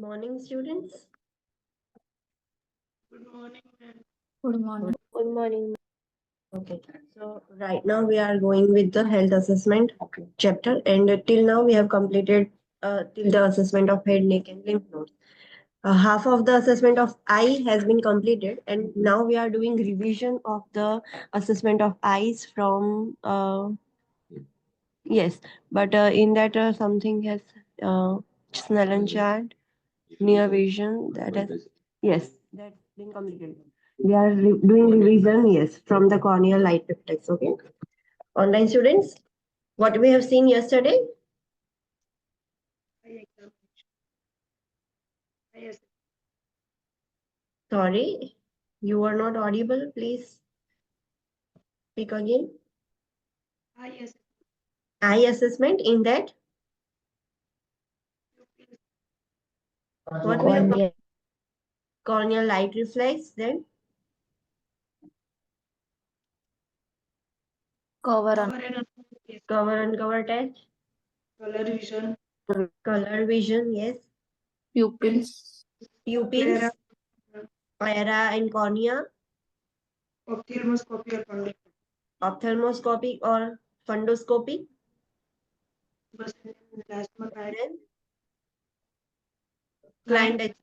morning, students. Good morning, ma'am. Good morning. Good morning. Okay, so right now we are going with the health assessment chapter, and till now we have completed till the assessment of head, neck, and lymph nodes. Half of the assessment of eye has been completed, and now we are doing revision of the assessment of eyes from yes, but in that something has Snellen chart, near vision that has yes, that's been completed. We are doing revision, yes, from the corneal light reflex. Okay, online students, what we have seen yesterday. Eye examination. Eye assessment. Sorry, you are not audible. Please speak again. Eye assessment. Eye assessment in that what we have corneal light reflex, then Cover Cover and uncover case. cover and cover test, Color vision. color vision, yes, pupils, pupils, Sclera. sclera and cornea, Ophthalmoscopy or fundus. ophthalmoscopic or fundoscopic, बस last month I then client client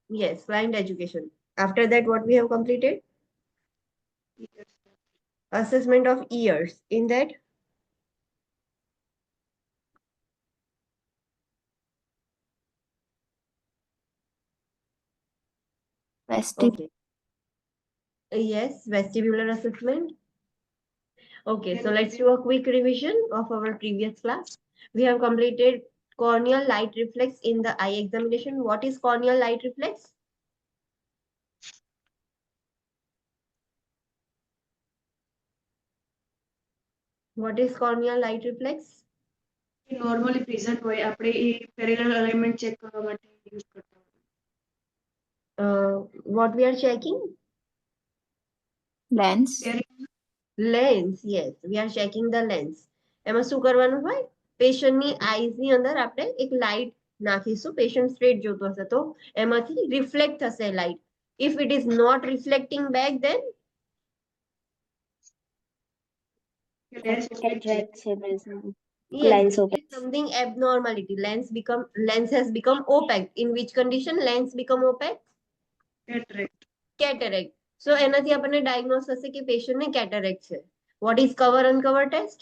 yes, client education. After that, what we have completed? ears. Assessment of ears. In that, vestibular, okay. Yes, vestibular assessment. Okay, so let's do a quick revision of our previous class. We have completed corneal light reflex in the eye examination. What is corneal light reflex? What is corneal light reflex? Normally present હોય આપણે એ parallel alignment check કરવા માટે use કરતા હોય. What we are checking? lens, Lens, yes, we are checking the lens. એમાં શું કરવાનું હોય? પેશન્ટની આઈઝની અંદર આપણે એક લાઇટ નાખીશું. પેશન્ટ સ્ટ્રેટ જોતો હશે તો એમાંથી રિફ્લેક્ટ થશે light. If it is not reflecting back, then cataract yes, there is something abnormality. Lens has become opaque. In which condition lens become opaque? cataract. Cataract. So એનાથી આપણને diagnose થશે કે પેશન્ટને cataract છે. What is cover uncover test?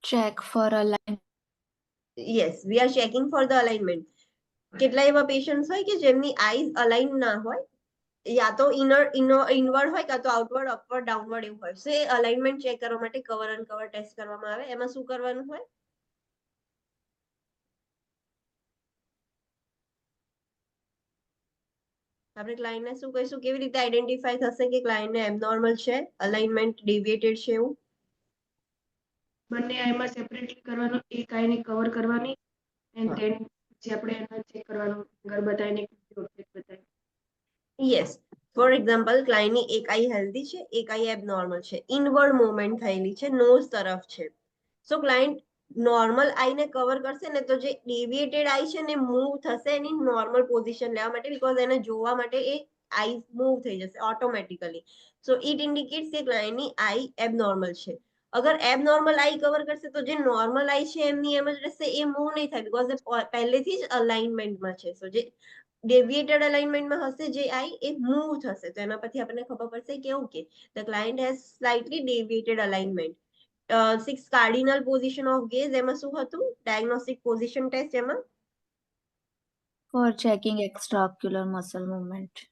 check for alignment, Yes, we are checking for the alignment. કેટલા એવા patients હોય કે જેમની આઈઝ અલાઇન ના હોય, યા તો ઇનવર્ડ હોય કાં તો આઉટવર્ડ અપવર્ડ ડાઉનવર્ડ એવું હોય. સો એ અલાઇનમેન્ટ ચેક કરવા માટે કવર અનકવર ટેસ્ટ કરવામાં આવે. એમાં શું કરવાનું હોય? આપણે ક્લાયન્ટને શું કહીશું? કેવી રીતે આઈડેન્ટિફાઈ થશે કે ક્લાયન્ટને એબનોર્મલ છે, અલાઇનમેન્ટ ડેવિએટેડ છે એવું? બંને આઈમાં સેપરેટલી કરવાનું, એક આઈને કવર કરવાની એન્ડ ધેન પછી આપણે એના ચેક કરવાનું ઘર બતાવીને બતાવી. યસ, ફોર એક્ઝામ્પલ ક્લાયન્ટની એક આઈ હેલ્ધી છે, એક આઈ એબનોર્મલ છે, ઇનવર્ડ મૂવમેન્ટ થયેલી છે, નોઝ તરફ છે. સો ક્લાયન્ટ નોર્મલ આઈને કવર કરશે ને તો જે ડેવિએટેડ આઈ છે ને મૂવ થશે એની નોર્મલ પોઝિશન લેવા માટે, બીકોઝ એને જોવા માટે એ આઈ મૂવ થઈ જશે ઓટોમેટિકલી. સો ઇટ ઇન્ડિકેટ્સ કે ક્લાયન્ટની આઈ એબનોર્મલ છે. અગર એબનોર્મલ આઈ કવર કરશે તો જે નોર્મલ આઈ છે એમની એમ જ રહેશે, એ મૂવ નહીં થાય બીકોઝ એ પહેલેથી જ અલાઇનમેન્ટમાં છે. સો જે ડેવિએટેડ અલાઇનમેન્ટમાં હશે જે આઈ એ મૂવ થશે. તો એના પરથી આપણને ખબર પડશે કે okay the client has slightly deviated alignment. 6 cardinal position of gaze એમાં શું હતું? ડાયગ્નોસ્ટિક પોઝિશન ટેસ્ટ એમાં for checking extraocular muscle movement,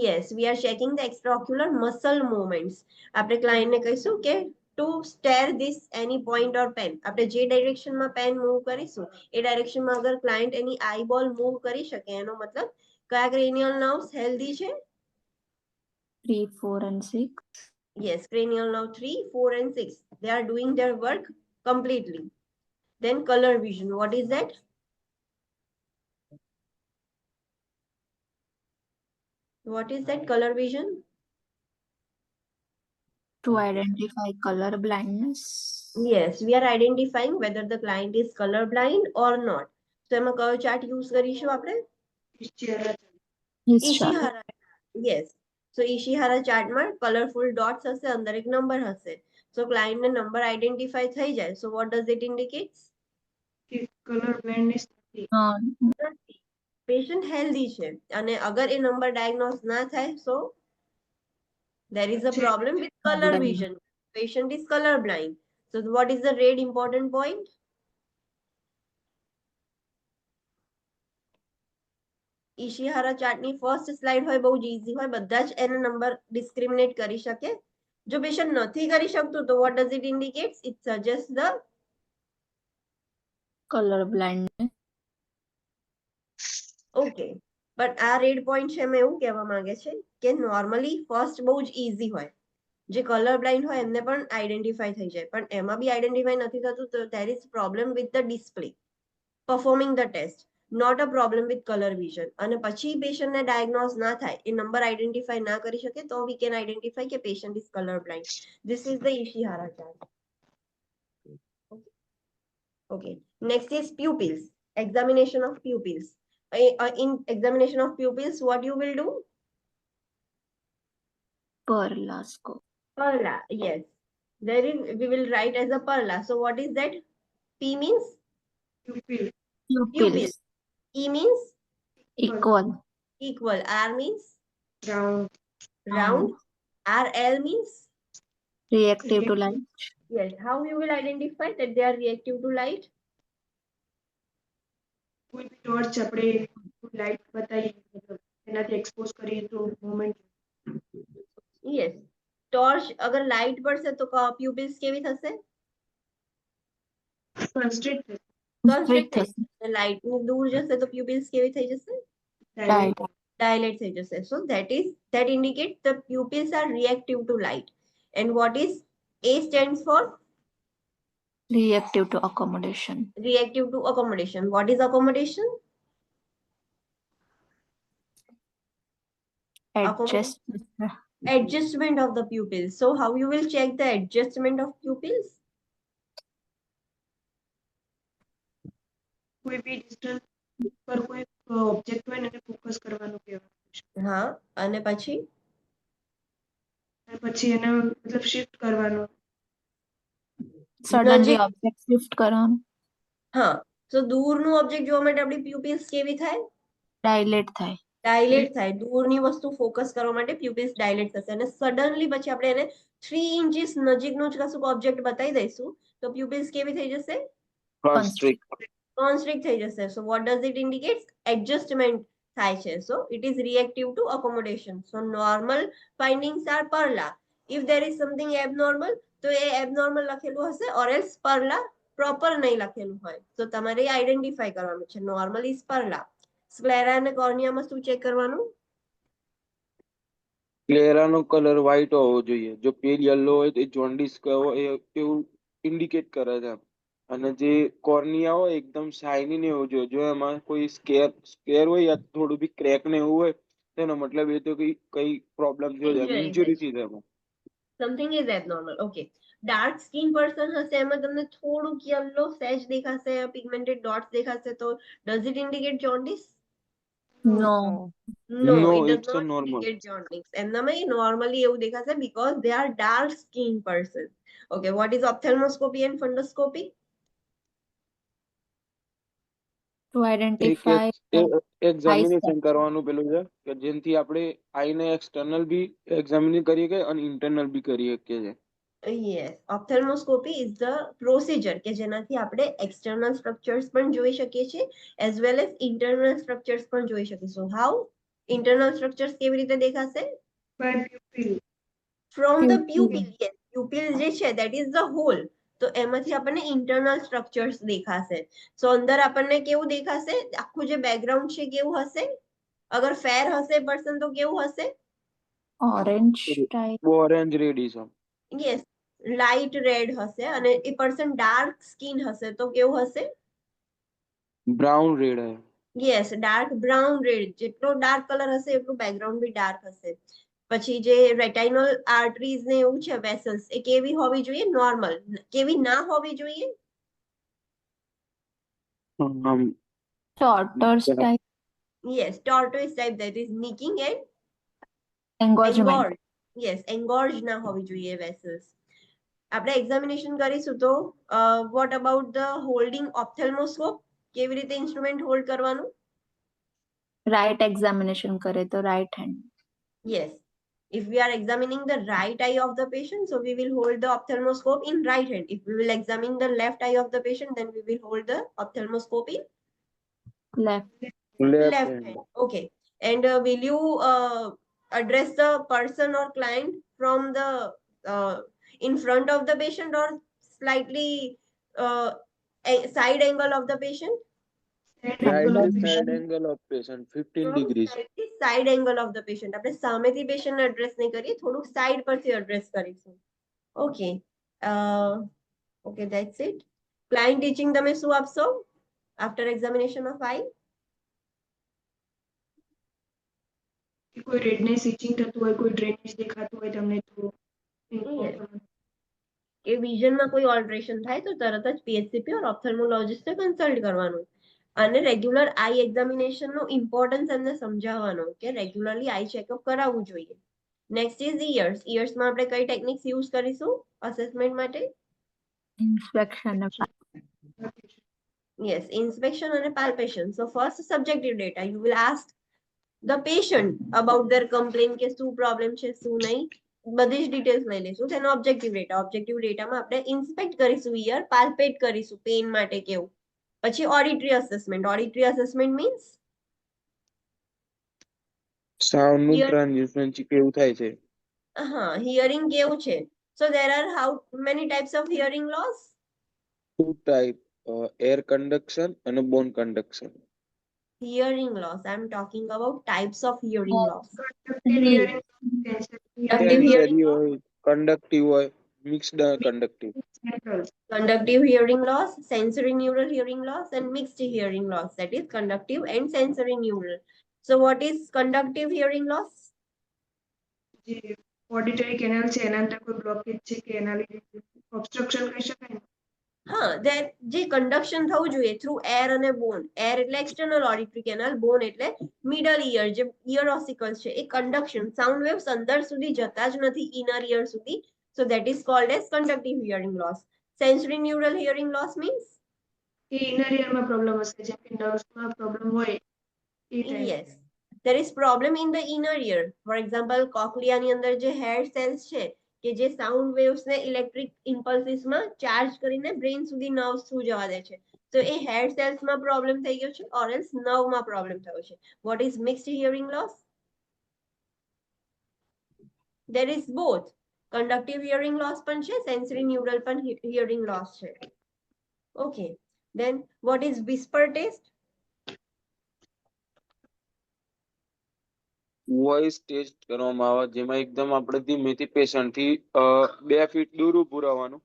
yes, we are checking the extraocular muscle movements. આપણે ક્લાયન્ટને કહીશું કે to stare this any point or pen. આપણે જે ડાયરેક્શનમાં પેન મૂવ કરીશું એ ડાયરેક્શનમાં અગર ક્લાયન્ટ એની આઈબોલ મૂવ કરી શકે એનો મતલબ કયા ક્રેનિયલ નર્વ્સ હેલ્ધી છે? 3, 4 and 6, Yes, cranial nerve 3, 4 and 6. They are doing their work completely. Then color vision. What is that? What is that color vision? to identify color blindness, Yes, we are identifying whether the client is color blind or not. So એમાં કયો chart use કરીશું આપણે? Ishihara. Ishihara. Yes. So Ishihara ચાર્ટમાં colourful dots હશે, અંદર એક number હશે. So client ને નંબર આઈડેન્ટિફાઈ થઈ જાય. So what does it indicate? Color blindness નથી. પેશન્ટ હેલ્ધી છે અને અગર એ નંબર ડાયગ્નોઝ ના થાય so there is a problem with color vision. Patient is color blind. So what is the red important point? Ishihara ચાર્ટની first slide હોય, બહુ જ ઈઝી હોય, બધા જ એને નંબર ડિસ્ક્રિમિનેટ કરી શકે. જો પેશન્ટ નથી કરી શકતું તો what does it indicate? It suggests the color blindness. Okay, but આ રેડ પોઈન્ટ છે એમાં એવું કહેવા માંગે છે કે નોર્મલી ફર્સ્ટ બહુ જ ઈઝી હોય, જે કલર બ્લાઇન્ડ હોય એમને પણ આઈડેન્ટિફાઈ થઈ જાય, પણ એમાં બી આઈડેન્ટિફાઈ નથી થતું તો there is problem with the display performing the test, not a problem with color vision. અને પછી પેશન્ટ ને ડાયગ્નોઝ ના થાય, એ નંબર આઈડેન્ટિફાઈ ના કરી શકે તો we can identify કે patient is color blind. This is the Ishihara chart. Okay, next is pupils, examination of pupils. In examination of pupils, what you will do? Perla scope. Perla, yes. There is, we will write as a perla. So what is that? P means Pupil. Pupils. E means Equal. equal. R means Round. round. RL means Reactive to light. yes. How you will identify that they are reactive to light? કોઈ બી torch આપણે light બતાવી મતલબ એનાથી expose કરીએ તો moment. Yes. Torch અગર light પડશે તો પ્યુપિલ્સ કેવી થશે? કન્સ્ટ્રિક્ટ Constrict થઈ જશે. લાઇટ ની દૂર જશે તો પ્યુપિલ્સ કેવી થઈ જશે? Dilate થઈ જશે. So that indicates the pupils are reactive to light. And what is A stands for? Reactive to accommodation. Reactive to accommodation. What is accommodation? Adjustment of the pupils. So how you will check the adjustment of pupils? કોઈ બી distance પર કોઈ object હોય ને એને focus કરવાનું કહેવાય. હા, અને પછી એને મતલબ શિફ્ટ કરવાનું. Suddenly object shift કરવાનું. હા, so દૂરનું ઓબ્જેક્ટ જોવા માટે આપણી પ્યુપિલ્સ કેવી થાય? Dilate થાય. ડાયલેટ થાય. દૂરની વસ્તુ ફોકસ કરવા માટે પ્યુપિલ્સ ડાયલેટ થશે અને સડનલી પછી આપણે એને 3 ઇંચીસ નજીકનું જ કશું ઓબ્જેક્ટ બતાવી દઈશું તો પ્યુપિલ્સ કેવી થઈ જશે? Constrict થઈ જશે. So what does it indicate? Adjustment થાય છે. So it is reactive to accommodation. So normal findings are Perla. If there is something abnormal તો એ abnormal લખેલું હશે or else Perla proper નહીં લખેલું હોય. So તમારે આઈડેન્ટિફાઈ કરવાનું છે. Normal is Perla. સ્ક્લેરા અને કોર્નિયામાં શું ચેક કરવાનું? ક્લેરાનો કલર વ્હાઈટ હોવો જોઈએ. જો પેલ યલો હોય તો એ જોન્ડિસ એવું ઇન્ડિકેટ કરે છે. અને જે કોર્નિયા હોય એકદમ શાઇની ને એવું જોઈએ. જો એમાં કોઈ સ્કેર હોય યા થોડું બી ક્રેક ને એવું હોય તેનો મતલબ એ તો કઈ પ્રોબ્લેમ થયો છે, ઇન્જરી થી છે એમાં. Something is abnormal. Okay. Dark skin person હશે એમાં તમને થોડુંક યલો સેજ દેખાશે, pigmented dots દેખાશે તો does it indicate jaundice? No. No, No, it does it's a not normal. indicate jaundice. એમનામાં normally એવું દેખાશે because they are dark skin person. Okay, what is ophthalmoscopy and fundoscopy? To identify examination કરવાનું પેલું છે કે જેનાથી આપણે આઈને એક્સટર્નલ બી એક્ઝામિન કરી શકીએ અને ઇન્ટરનલ બી કરી શકીએ છે. Yes, ophthalmoscopy is the procedure કે જેનાથી આપણે external structures પણ જોઈ શકીએ છીએ as well as internal structures પણ જોઈ શકીશું. How? Internal structures કેવી રીતે દેખાશે? By pupil. From the pupil. Yes, pupil જે છે that is the hole. તો એમાંથી આપણને internal structures દેખાશે. So અંદર આપણને કેવું દેખાશે? આખું જે બેકગ્રાઉન્ડ છે કેવું હશે? અગર fair હશે person તો કેવું હશે? orange type. Orange reddish. Yes, light red હશે અને એ person dark skin હશે તો કેવું હશે? Brown red Yes, dark brown red. જેટલો dark color હશે એટલું background બી dark હશે. પછી જે રેટાઇનલ આર્ટરીઝ ને એવું છે વેસલ્સ એ કેવી હોવી જોઈએ? નોર્મલ. કેવી ના હોવી જોઈએ? Shorter type yes, tortoise type, that is nicking and engorgement. engorge. Yes, engorge ના હોવી જોઈએ વેસલ્સ. આપણે એક્ઝામિનેશન કરીશું તો વોટ અબાઉટ ધ હોલ્ડિંગ ઓપ્થેલ્મોસ્કોપ? કેવી રીતે ઇન્સ્ટ્રુમેન્ટ હોલ્ડ કરવાનું? Right examination કરે તો right hand. Yes. If we are examining the right eye of the patient, so we will hold the ophthalmoscope in right hand. If we will examine the left eye of the patient, then we will hold the ophthalmoscope in Left. Left left hand. hand. Okay. And will you address the person or client from the in front of the patient or slightly side angle of the patient? Slightly side angle of patient, 15 degrees. Slightly side angle of the patient. આપણે સામેથી patient ને address નહીં કરીએ, થોડુંક side પરથી address કરીશું. Okay. Okay, that's it. Client teaching તમે શું આપશો after examination of eye? કોઈ રેડનેસ ઇચિંગ થતું હોય, કોઈ ડ્રેનેજ દેખાતું હોય તમને તો Yes. કે વિઝનમાં કોઈ ઓલ્ટરેશન થાય તો તરત જ પીએચસીપી ઓર ઓપ્થેલ્મોલોજિસ્ટને કન્સલ્ટ કરવાનું. અને રેગ્યુલર આઈ એક્ઝામિનેશનનો ઇમ્પોર્ટન્સ એમને સમજાવવાનો કે રેગ્યુલરલી આઈ ચેકઅપ કરાવવું જોઈએ. Next is years. ઇયર્સમાં આપણે કઈ ટેકનિક્સ યુઝ કરીશું અસેસમેન્ટ માટે? Inspection. Yes, inspection and palpation. So first subjective data. You will ask the patient about their complaint કે શું પ્રોબ્લેમ છે શું નહીં, બધી જ ડિટેલ્સ લઈ લઈશું. તેનો ઓબ્જેક્ટિવ ડેટા. ઓબ્જેક્ટિવ ડેટામાં આપણે ઇન્સ્પેક્ટ કરીશું ઇયર, પાલ્પેટ કરીશું પેન માટે કેવું. પછી auditory assessment. Auditory assessment means sound નું Ear- ટ્રાન્ઝ્યુશન કેવું થાય છે? હા, હિયરિંગ કેવું છે. So there are how many types of hearing loss? Two type, air conduction અને bone conduction. Hearing loss. I'm talking about types of hearing loss. Conductive hearing sensory હોય, કંડક્ટિવ હોય, mixed કંડક્ટિવ. Conductive hearing loss, sensory neural hearing loss, and mixed hearing loss. That is conductive and sensory neural. So what is conductive hearing loss? જે auditory canal છે એના અંદર કોઈ blockage છે કે એના લીધે ઓબ્સ્ટ્રક્શન કહી શકાય ને. હા, જે કંડક્શન થવું જોઈએ થ્રુ એર અને બોન. એર એટલે એક્સટર્નલ ઓડિટરી કેનાલ, બોન એટલે મિડલ ઇયર, જે ઇયર ઓસિકલ્સ છે એ કંડક્શન, સાઉન્ડ વેવ્સ અંદર સુધી જતા જ નથી ઇનર ઇયર સુધી. So that is called as conductive hearing loss. Sensory neural hearing loss means A inner ઇયરમાં problem હશે, જેમ કે નર્વ્સમાં પ્રોબ્લેમ હોય એ type. yes, there is problem in the inner ear. For example, cochlear ની અંદર જે hair cells છે કે જે sound waves ને electric impulses માં ચાર્જ કરીને બ્રેન સુધી નર્વ્સ થ્રુ જવા દે છે. તો એ hair cells માં પ્રોબ્લેમ થઈ ગયો છે or else nerve માં પ્રોબ્લેમ થયો છે. What is mixed hearing loss? There is both. Conductive hearing loss પણ છે, sensory neural પણ hearing loss છે. Okay, then what is whisper test? Voice test કરવામાં આવે જેમાં એકદમ આપણે ધીમેથી પેશન્ટ થી 2 ફીટ દૂર ઊભું રહેવાનું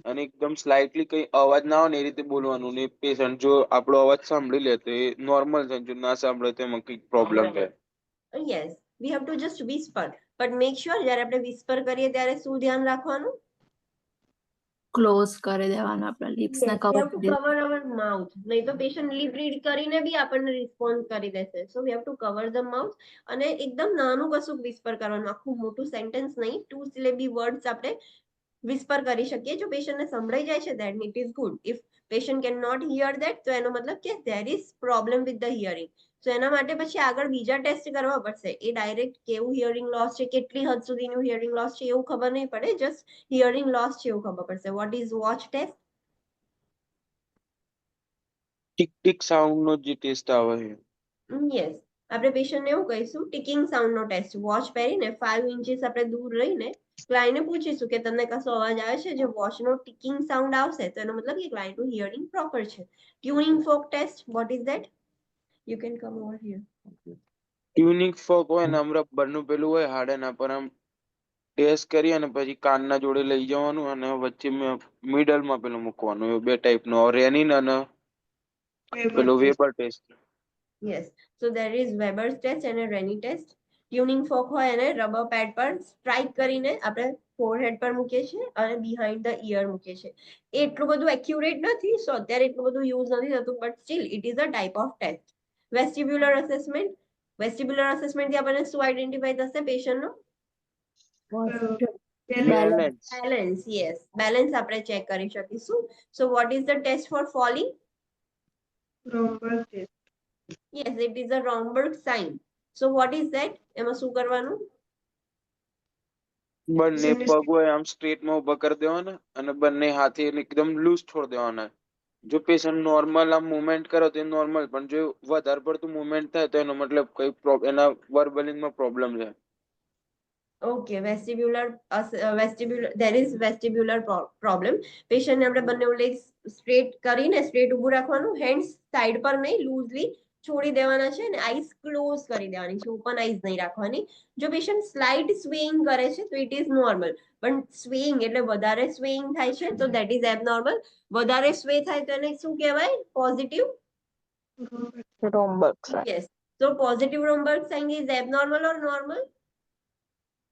અને એકદમ સ્લાઇટલી કઈ અવાજ ના આવે ને એ રીતે બોલવાનું. ને પેશન્ટ જો આપણો અવાજ સાંભળી લે તો એ નોર્મલ છે, જો ના સાંભળે તો એમાં કંઈક પ્રોબ્લેમ છે. Yes, we have to just whisper, but make sure જ્યારે આપણે whisper કરીએ ત્યારે શું ધ્યાન રાખવાનું? Close કરી દેવાનું આપણા lips ને Yes, we cover have to કરી cover our mouth. નહીં તો patient lip read કરીને બી આપણને response કરી દેશે. So we have to cover the mouth અને એકદમ નાનું કશું whisper કરવાનું. આખું મોટું sentence નહીં, 2 syllable words આપણે whisper કરી શકીએ. જો patient ને સંભળાઈ જાય છે then it is good. If patient cannot hear that તો એનો મતલબ કે there is problem with the hearing. So એના માટે પછી આગળ બીજા ટેસ્ટ કરવા પડશે. એ ડાયરેક્ટ કેવું હિયરિંગ લોસ છે, કેટલી હદ સુધીનું હિયરિંગ લોસ છે એવું ખબર નહીં પડે, જસ્ટ હિયરિંગ લોસ છે એવું ખબર પડશે. What is watch test? Tick tick sound નો જે ટેસ્ટ આવે છે. યસ, આપણે પેશન્ટને એવું કહીશું ટીકિંગ સાઉન્ડ નો ટેસ્ટ. વોચ પહેરીને 5 ઇન્ચીસ આપણે દૂર રહીને ક્લાયન્ટને પૂછીશું કે તમને કશો અવાજ આવે છે, જે વોચ નો ટીકિંગ સાઉન્ડ આવશે તો એનો મતલબ કે ક્લાયન્ટનું હિયરિંગ પ્રોપર છે. Tuning fork test, what is that? You can come over here. Tuning fork હોય ને આમ રબરનું પેલું હોય હાડેના પર આમ ટેસ્ટ કરી અને પછી કાનના જોડે લઈ જવાનું અને વચ્ચે મિડલમાં પેલું મૂકવાનું. એ 2 ટાઈપનો, રેનિન અને પેલું Weber test. Yes, so there is Weber's test and a Rennie test. Tuning fork હોય એને રબર પેડ પર સ્ટ્રાઇક કરીને આપણે ફોરહેડ પર મૂકીએ છીએ અને બિહાઇન્ડ ધ ઇયર મૂકીએ છીએ. એ એટલું બધું એક્યુરેટ નથી, સો અત્યારે એટલું બધું યુઝ નથી થતું, but still it is a type of test. Vestibular assessment, vestibular assessment થી આપણને શું આઈડેન્ટિફાઈ થશે પેશન્ટનો? બેલેન્સ. બેલેન્સ. યસ, બેલેન્સ આપણે ચેક કરી શકીશું. So what is the test for falling? Romberg test. Yes, it is a Romberg sign. So what is that? એમાં શું કરવાનું? બંને Patient પગ હોય આમ સ્ટ્રેટમાં ઉભા કરી દેવાના અને બંને હાથે એકદમ લૂઝ છોડી દેવાના. જો પેશન્ટ નોર્મલ આમ મુવમેન્ટ કરે તો એ નોર્મલ, પણ જો વધારે પડતું મુવમેન્ટ થાય તો એનો મતલબ કઈ એના વર્બલિંગમાં પ્રોબ્લેમ છે. Okay, વેસ્ટિબ્યુલર there is vestibular problem. પેશન્ટને આપણે બંને લેગ સ્ટ્રેટ કરીને સ્ટ્રેટ ઊભું રાખવાનું, હેન્ડ્સ સાઈડ પર નહીં, લૂઝલી છોડી દેવાના છે અને આઈસ ક્લોઝ કરી દેવાની છે, ઓપન આઈસ નહીં રાખવાની. જો પેશન્ટ સ્લાઇટ સ્વિંગ કરે છે તો ઇટ ઇઝ નોર્મલ, પણ સ્વિંગ એટલે વધારે સ્વિંગ થાય છે તો ધેટ ઇઝ એબનોર્મલ. વધારે સ્વે થાય તો એને શું કહેવાય? Positive. Romberg. Yes, so positive Romberg sign is abnormal or normal?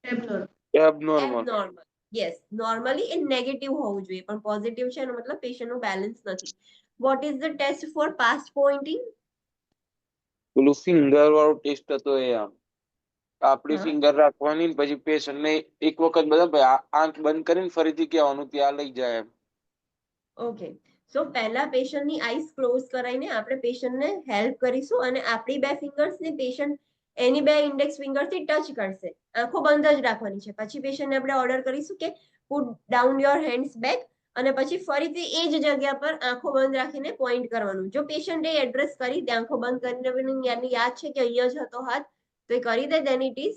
Abnormal. Abnormal. Abnormal. Yes, normally A negative હોવું જોઈએ, પણ પોઝિટિવ છે એનો મતલબ પેશન્ટનું બેલેન્સ નથી. What is the test for past pointing? પેલું ફિંગર વાળો ટેસ્ટ હતો એ આમ આપડી હા. ફિંગર રાખવાની ને પછી પેશન્ટ ને એક વખત બધા આંખ બંધ કરીને ફરીથી કહેવાનું ત્યાં લઈ જાય એમ. ઓકે, સો પહેલા પેશન્ટની આઈસ ક્લોઝ કરાવીને આપણે પેશન્ટને હેલ્પ કરીશું અને આપણી બે ફિંગર્સને પેશન્ટ એની બે ઇન્ડેક્સ ફિંગરથી ટચ કરશે. આંખો બંધ જ રાખવાની છે. પછી પેશન્ટને આપણે ઓર્ડર કરીશું કે put down your hands back અને પછી ફરીથી એ જ જગ્યા પર આંખો બંધ રાખીને પોઈન્ટ કરવાનું. જો પેશન્ટ એ એડ્રેસ કરી દે, આંખો બંધ કરીને એને યાદ છે કે અહીંયા જ હતો હાથ, તો એ કરી દે, then it is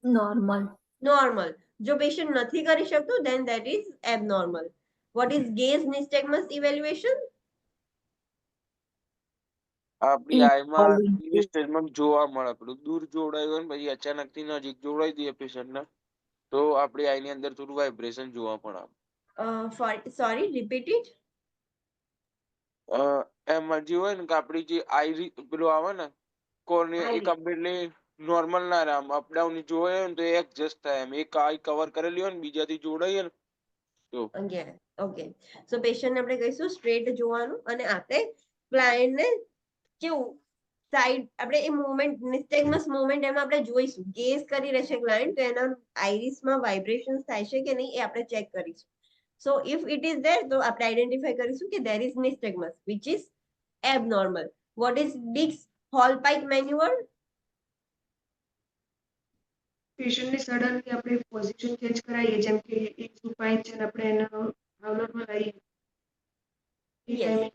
normal. normal. જો પેશન્ટ નથી કરી શકતું then that is abnormal. What is gaze nystagmus evaluation? આપડી આઈમાં Equality. સ્ટેજમાં જોવા મળે, પેલું દૂર જોવડાયું હોય ને પછી અચાનક થી નજીક જોવડાવી દઈએ પેશન્ટ ને તો આપડી આઈની અંદર થોડું વાઇબ્રેશન જોવા મળે. Sorry, repeat it. એમાં જે હોય ને કે આપડી જે આઈ પેલું આવે ને કોર્નિયા, એક Iris. આપણે નોર્મલ ના રહે, આમ અપડાઉન જોવે ને તો એડજસ્ટ થાય એમ. એક આઈ કવર કરેલી હોય ને બીજાથી જોડાઈએ ને તો Again, okay. So patient ને આપણે કહીશું સ્ટ્રેટ જોવાનું અને આપણે ક્લાયન્ટ ને કેવું સાઈડ આપણે એ મૂવમેન્ટ નિસ્ટેગમસ મૂવમેન્ટ એમાં આપણે જોઈશું. ગેઝ કરી રહેશે ક્લાયન્ટ તો એના આઈરિસમાં વાઇબ્રેશન્સ થાય છે કે નહીં એ આપણે ચેક કરીશું. સો ઇફ ઇટ ઇઝ ધેર તો આપણે આઈડેન્ટિફાઈ કરીશું કે there is nystagmus which is abnormal. What is Dick's Hallpike maneuver? પેશન્ટને સડનલી આપણે પોઝિશન ચેન્જ કરાવીએ, જેમ કે એક સુપાય છે અને આપણે એનો હાવલરમાં લાવીએ એ Yes. ટાઈમે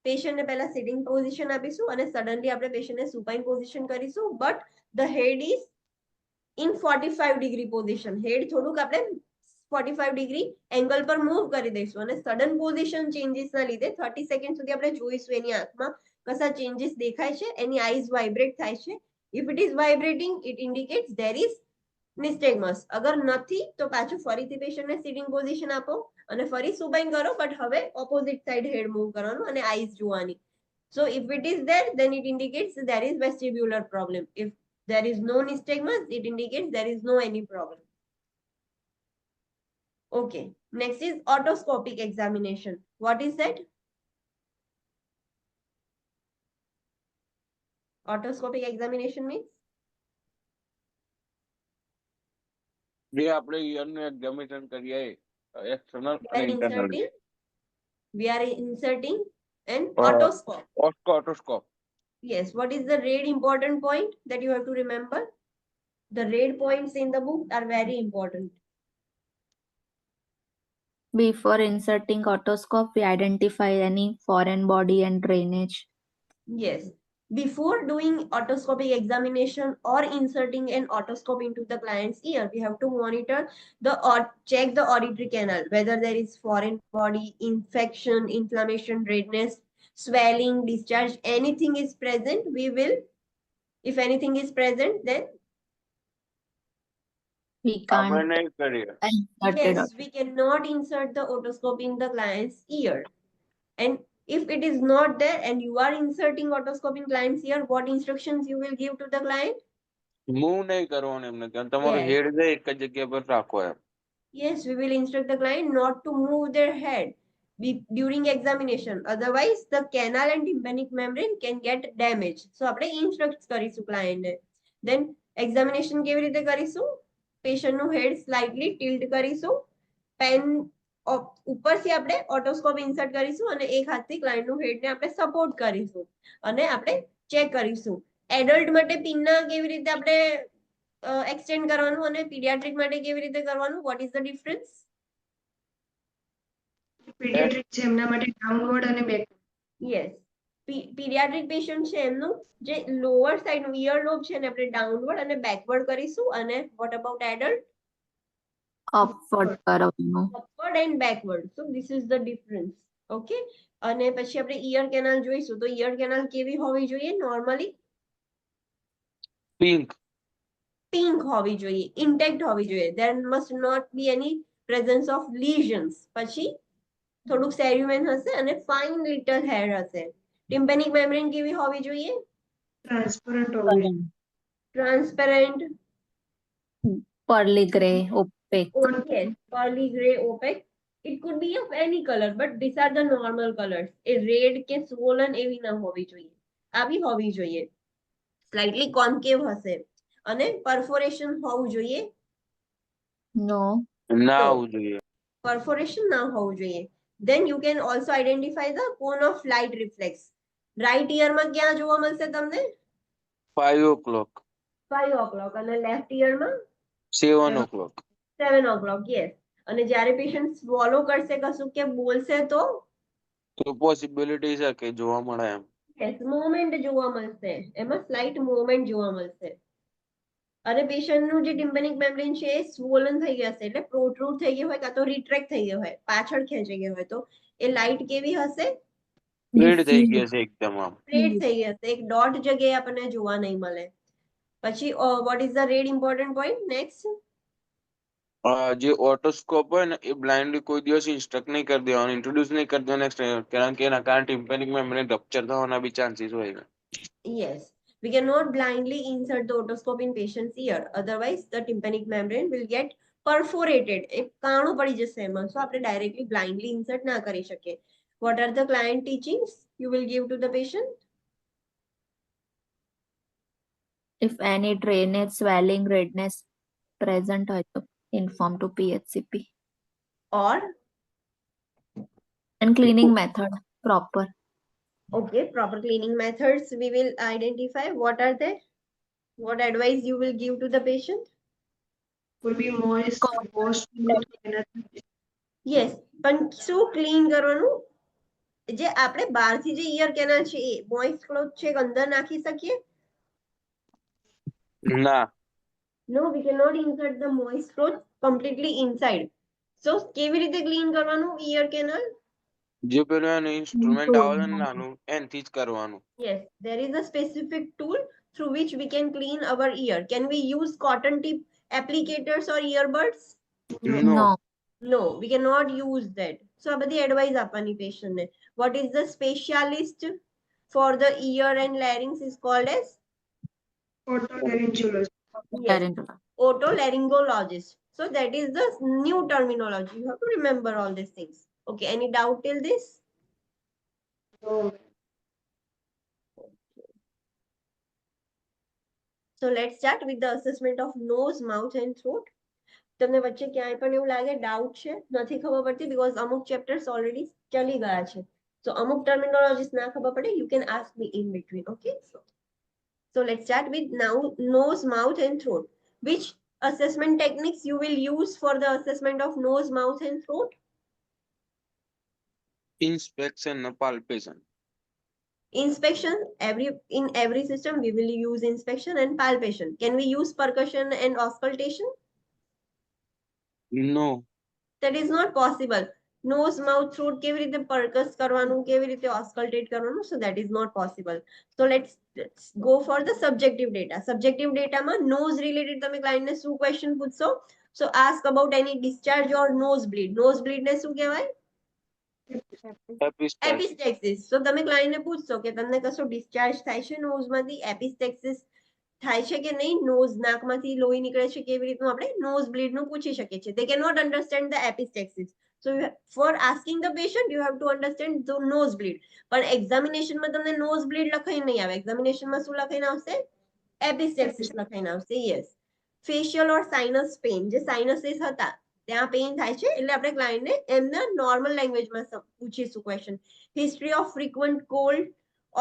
પેશન્ટને પહેલા સિટિંગ પોઝિશન આપીશું અને સડનલી આપણે પેશન્ટને સુપાઇન પોઝિશન કરીશું, but the head is in 45 degree position. Head થોડુંક આપણે 45 ડિગ્રી એંગલ પર મૂવ કરી દઈશું અને સડન પોઝિશન ચેન્જીસના લીધે 30 સેકન્ડ સુધી આપણે જોઈશું એની આંખમાં કશા ચેન્જીસ દેખાય છે, એની આઈઝ વાઇબ્રેટ થાય છે. If it is vibrating it indicates there is nystagmus. અગર નથી તો પાછું ફરીથી પેશન્ટને સિટિંગ પોઝિશન આપો અને ફરી સુબાઈન કરો, બટ હવે ઓપોઝિટ સાઈડ હેડ મૂવ કરવાનું અને આઈઝ જોવાની. So if it is there then it indicates there is vestibular problem. If there is no nystagmus it indicates there is no any problem. Okay, next is otoscopic examination. What is that? Otoscopic examination means જે આપણે ઈયરનું examination કરીએ external we અને are internal. inserting an Uh, otoscope. ઓટોસ્કોપ. Yes, what is the red important point that you have to remember? The red points in the book are very important. Before inserting otoscope, we identify any foreign body and drainage. Yes. Before doing otoscopic examination or inserting an otoscope into the client's ear, we have to monitor check the auditory canal, whether there is foreign body, infection, inflammation, redness, swelling, discharge, anything is present, we will, if anything is present, then We can't આપણે નહીં કરીએ. insert it. yes, we cannot insert the otoscope in the client's ear. And If it is not there and you are inserting otoscope in client's ear, what instructions you will give to the client? Move નહીં કરવાનું એમને ત્યાં તમારું Yes. હેડ છે એક જ જગ્યા પર રાખો એમ. Yes, we will instruct the client not to move their head during examination. Otherwise, the canal and tympanic membrane can get damaged. So, આપણે instruct કરીશું client ને. Then, examination કેવી રીતે કરીશું? Patient નું head slightly tilt કરીશું. Pen ઉપરથી આપણે ઓટોસ્કોપ ઇન્સર્ટ કરીશું અને એક હાથથી ક્લાયન્ટ નું હેડ ને આપણે સપોર્ટ કરીશું અને આપણે ચેક કરીશું. એડલ્ટ માટે પિનના કેવી રીતે આપણે એક્સટેન્ડ કરવાનું અને પીડિયાટ્રિક માટે કેવી રીતે કરવાનું? Vote is the difference? Paediatric છે એમના માટે ડાઉનવર્ડ અને બેક. યસ, પીડિયાટ્રિક પેશન્ટ છે એમનું જે લોઅર સાઈડ નું ઇયર લોબ છે ને આપણે ડાઉનવર્ડ અને બેકવર્ડ કરીશું. અને વોટ અબાઉટ એડલ્ટ? અપવર્ડ કરવાનું. upward and backward. So this is the difference. Okay. અને પછી આપણે ઇયર કેનાલ જોઈશું તો ઇયર કેનાલ કેવી હોવી જોઈએ? Normally pink. પિંક હોવી જોઈએ, ઇન્ટેક્ટ હોવી જોઈએ. there must not be any presence of lesions. પછી થોડુંક સેરુમેન હશે અને ફાઇન લિટલ હેર હશે. ટિમ્પેનિક મેમ્બ્રેન કેવી હોવી જોઈએ? ટ્રાન્સપરન્ટ હોવી. Transparent, Pearly gray, opaque. yes, pearly gray, opaque. It could be of any color, but these are the normal colors. A red કે swollen એવી ના હોવી જોઈએ, આવી હોવી જોઈએ. સ્લાઇટલી કોન્કેવ હશે અને પરફોરેશન હોવું જોઈએ. No. ના No. આવવું જોઈએ. Perforation ના હોવું જોઈએ. Then you can also identify the cone of light reflex. Right ઇયરમાં ક્યાં જોવા મળશે તમને? 5 o'clock. 5 o'clock અને લેફ્ટ ઇયરમાં 7 o'clock. 7 o'clock. yes. અને જ્યારે પેશન્ટ સ્વોલો કરશે કશું કે બોલશે તો તો પોસિબિલિટી છે કે જોવા મળે એમ. yes, મૂવમેન્ટ જોવા મળશે, એમાં સ્લાઇટ મૂવમેન્ટ જોવા મળશે. અને પેશન્ટનું જે ટિમ્પેનિક મેમ્બ્રેન છે એ સ્વોલન થઈ ગયા છે, એટલે પ્રોટ્રુડ થઈ ગયો હોય કાં તો રિટ્રેક્ટ થઈ ગયો હોય, પાછળ ખેંચાઈ ગયો હોય, તો એ લાઇટ કેવી હશે? ફેડ થઈ ગયા છે એકદમ આમ. રેડ થઈ ગયા છે, એક ડોટ જગ્યાએ આપણને જોવા નહીં મળે. પછી vote is the red important point? Next, જે ઓટોસ્કોપ હોય ને એ બ્લાઇન્ડલી કોઈ દિવસ ઇન્સ્ટ્રક્ટ નહીં કરી દેવાનું, ઇન્ટ્રોડ્યુસ નહીં કરી દેવાનું, કારણ કે એના કારણે ટિમ્પેનિક મેમ્બ્રેન રપ્ચર થવાના બી ચાન્સીસ હોય છે. yes, we cannot blindly insert the otoscope in patient's ear, otherwise the tympanic membrane will get perforated. એક કાણું પડી જશે એમાં, so આપણે directly blindly insert ના કરી શકીએ. What are the client teachings you will give to the patient? If any drainage, swelling, redness present હોય તો inform to PHCP. Or And cleaning method proper. okay, proper cleaning methods we will identify. What are they? What advice you will give to the patient? Will be moist, washed. Yes, પણ શું clean કરવાનું? જે આપણે બહારથી જે ear canal છે એ moist cloth છે અંદર નાખી શકીએ? ના. No, we cannot insert the moist cloth completely inside. So કેવી રીતે ક્લીન કરવાનું ઇયર કેનાલ? જે પેલું એનું ઇન્સ્ટ્રુમેન્ટ આવે છે ને નાનું એનથી જ કરવાનું. Yes, there is a specific tool through which we can clean our ear. Can we use cotton tip applicators or earbuds? No. No, we cannot use that. So આ બધી advice આપવાની patient ને. What is the specialist for the ear and larynx is called as? Otolaryngologist. Yes, otolaryngologist. So that is the new terminology. You have to remember all these things. Okay, any doubt till this? No. So let's start with the assessment of nose, mouth and throat. તમને વચ્ચે ક્યાંય પણ એવું લાગે doubt છે, નથી ખબર પડતી, because અમુક ચેપ્ટર્સ ઓલરેડી ચલી ગયા છે, so અમુક ટર્મિનોલોજીસ ના ખબર પડે, you can ask me in between. Okay, so let's start with now nose, mouth and throat. Which assessment techniques you will use for the assessment of nose, mouth and throat? Inspection ને પાલ્પેશન. Inspection, in every system we will use inspection and palpation. Can we use percussion and auscultation? No. That is not possible. Nose, mouth, throat કેવી રીતે percuss કરવાનું, કેવી રીતે auscultate કરવાનું, so that is not possible. So let's go for the subjective data. Subjective data માં nose related તમે client ને શું question પૂછશો? So ask about any discharge or nosebleed. Nosebleed ને શું કહેવાય? એપિસ્ટેસિસ. એપિસ્ટેક્સિસ. તો તમે ક્લાયન્ટને પૂછશો કે તમને કશો ડિસ્ચાર્જ થાય છે નોઝમાંથી, એપિસ્ટેક્સિસ થાય છે કે નહીં, નોઝ નાકમાંથી લોહી નીકળે છે કેવી રીતનું, આપણે નોઝ બ્લીડ નું પૂછી શકીએ છીએ. They can not understand the epistaxis. So for asking the patient you have to understand the nose bleed. પણ એક્ઝામિનેશનમાં તમને નોઝ બ્લીડ લખાઈને નહીં આવે. એક્ઝામિનેશનમાં શું લખાઈને આવશે? એપિસ્ટેક્સિસ લખાઈને આવશે. યસ. ફેશિયલ ઓર સાઇનસ પેઇન, જે સાઇનસીસ હતા ત્યાં પેઇન થાય છે એટલે આપણે ક્લાયન્ટને એમના નોર્મલ લેંગ્વેજમાં પૂછીશું question. History of frequent cold,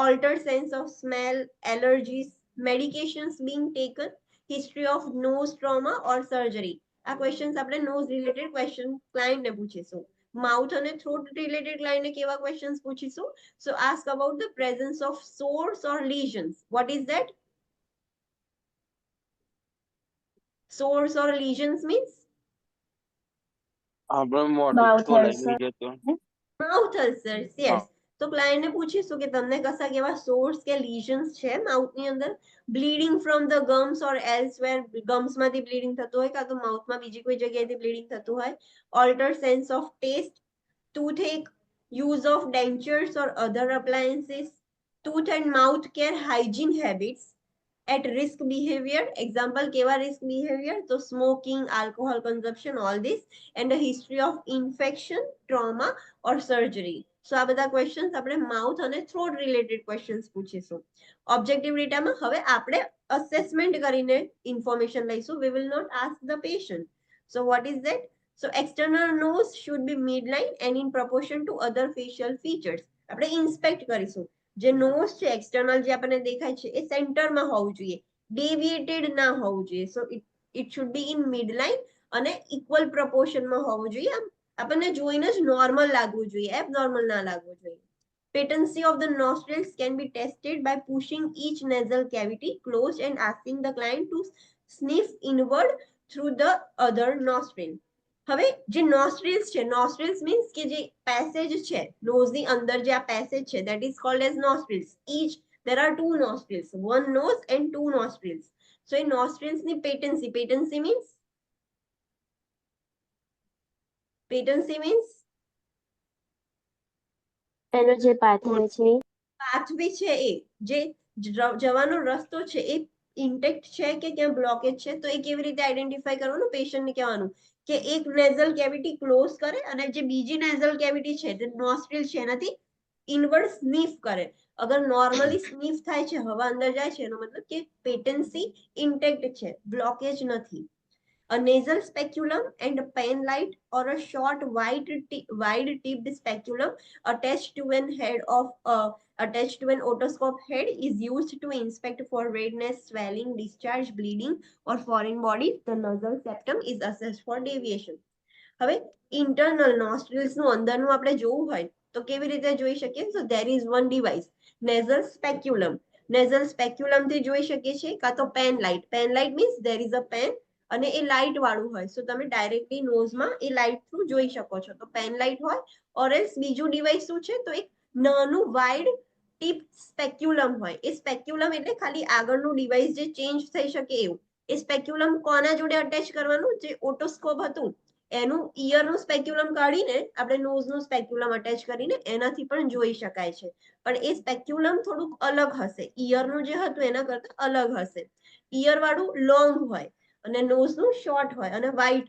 altered sense of smell, allergies, medications being taken, history of nose trauma or surgery. આ ક્વેશ્ચન્સ આપણે નોઝ રિલેટેડ ક્વેશ્ચન ક્લાયન્ટને પૂછીશું. માઉથ અને થ્રોટ રિલેટેડ ક્લાયન્ટને કેવા ક્વેશ્ચન્સ પૂછીશું? So ask about the presence of sores or lesions. What is that? Sores or lesions means આપણે મોઢું Mouth છોલાઈ ulcer. નહીં જતો. માઉથ અલ્સર્સ. યસ. તો ક્લાયન્ટને પૂછીશું કે તમને કશા કેવા સોર્સ કે લીઝન્સ છે માઉથની અંદર, bleeding from the gums or elsewhere, ગમ્સમાંથી બ્લીડિંગ થતું હોય કાં તો માઉથમાં બીજી કોઈ જગ્યાએથી બ્લીડિંગ થતું હોય, alter sense of taste, toothache, use of dentures or other appliances, tooth and mouth care hygiene habits, at risk behavior. Example કેવા risk behavior? તો smoking, alcohol consumption, all this, and a history of infection, trauma or surgery. So આ બધા questions આપણે mouth અને throat related questions પૂછીશું. Objective dataમાં હવે આપણે assessment કરીને information લઈશું. We will not ask the patient. So what is that? So external nose should be midline and in proportion to other facial features. આપણે inspect કરીશું. જે nose છે external જે આપણને દેખાય છે એ સેન્ટરમાં હોવું જોઈએ, ડેવિએટેડ ના હોવું જોઈએ. So it should be in midline અને ઇક્વલ પ્રપોર્શનમાં હોવું જોઈએ. આમ આપણને જોઈને જ નોર્મલ લાગવું જોઈએ, એબનોર્મલ ના લાગવું જોઈએ. Patency of the nostrils can be tested by pushing each nasal cavity closed and asking the client to sniff inward through the other nostril. હવે જે નોસ્ટ્રિલ્સ છે, નોસ્ટ્રિલ્સ મીન્સ કે જે પેસેજ છે નોઝની અંદર, જે આ પેસેજ છે that is called as nostrils. Each there are two nostrils, one nose and two nostrils. So in nostrils ની patency, patency means એનો જે પાથવે છે પાથવે છે એ જે જવાનો રસ્તો છે એ ઇન્ટેક્ટ છે કે ક્યાં બ્લોકેજ છે, તો એ કેવી રીતે આઈડેન્ટિફાઈ કરવાનું? પેશન્ટને કહેવાનું કે એક નેઝલ કેવિટી ક્લોઝ કરે અને જે બીજી નેઝલ કેવિટી છે જે નોસ્ટ્રિલ છે એનાથી ઇનવર્ડ સ્નીફ કરે. અગર નોર્મલી સ્નીફ થાય છે, હવા અંદર જાય છે, એનો મતલબ કે પેટન્સી ઇન્ટેક્ટ છે, બ્લોકેજ નથી. A nasal speculum and a pen light or a short wide-tipped speculum attached to an otoscope head is used to inspect for redness, swelling, discharge, bleeding or foreign bodies. The nasal septum is assessed for deviation. હવે internal નોસ્ટ્રિલ્સ નું અંદરનું આપણે જોવું હોય તો કેવી રીતે જોઈ શકીએ? So there is one device, nasal speculum. Nasal speculum થી જોઈ શકીએ છીએ, કાં તો pen light. Pen light means there is a pen અને એ લાઇટ વાળું હોય, સો તમે ડાયરેક્ટલી નોઝમાં એ લાઇટ થ્રુ જોઈ શકો છો, તો પેન લાઇટ હોય. ઓર એલ્સ બીજું ડિવાઇસ શું છે? તો એક નાનું વાઇડ ટીપ સ્પેક્યુલમ હોય. એ સ્પેક્યુલમ એટલે ખાલી આગળનું ડિવાઇસ જે ચેન્જ થઈ શકે એવું. એ સ્પેક્યુલમ કોના જોડે અટેચ કરવાનું? જે ઓટોસ્કોપ હતું એનું ઇયરનું સ્પેક્યુલમ કાઢીને આપણે નોઝનું સ્પેક્યુલમ અટેચ કરીને એનાથી પણ જોઈ શકાય છે. પણ એ સ્પેક્યુલમ થોડુંક અલગ હશે, ઇયરનું જે હતું એના કરતા અલગ હશે. ઇયર વાળું લોંગ હોય અને નોઝનું શોર્ટ હોય અને વાઇડ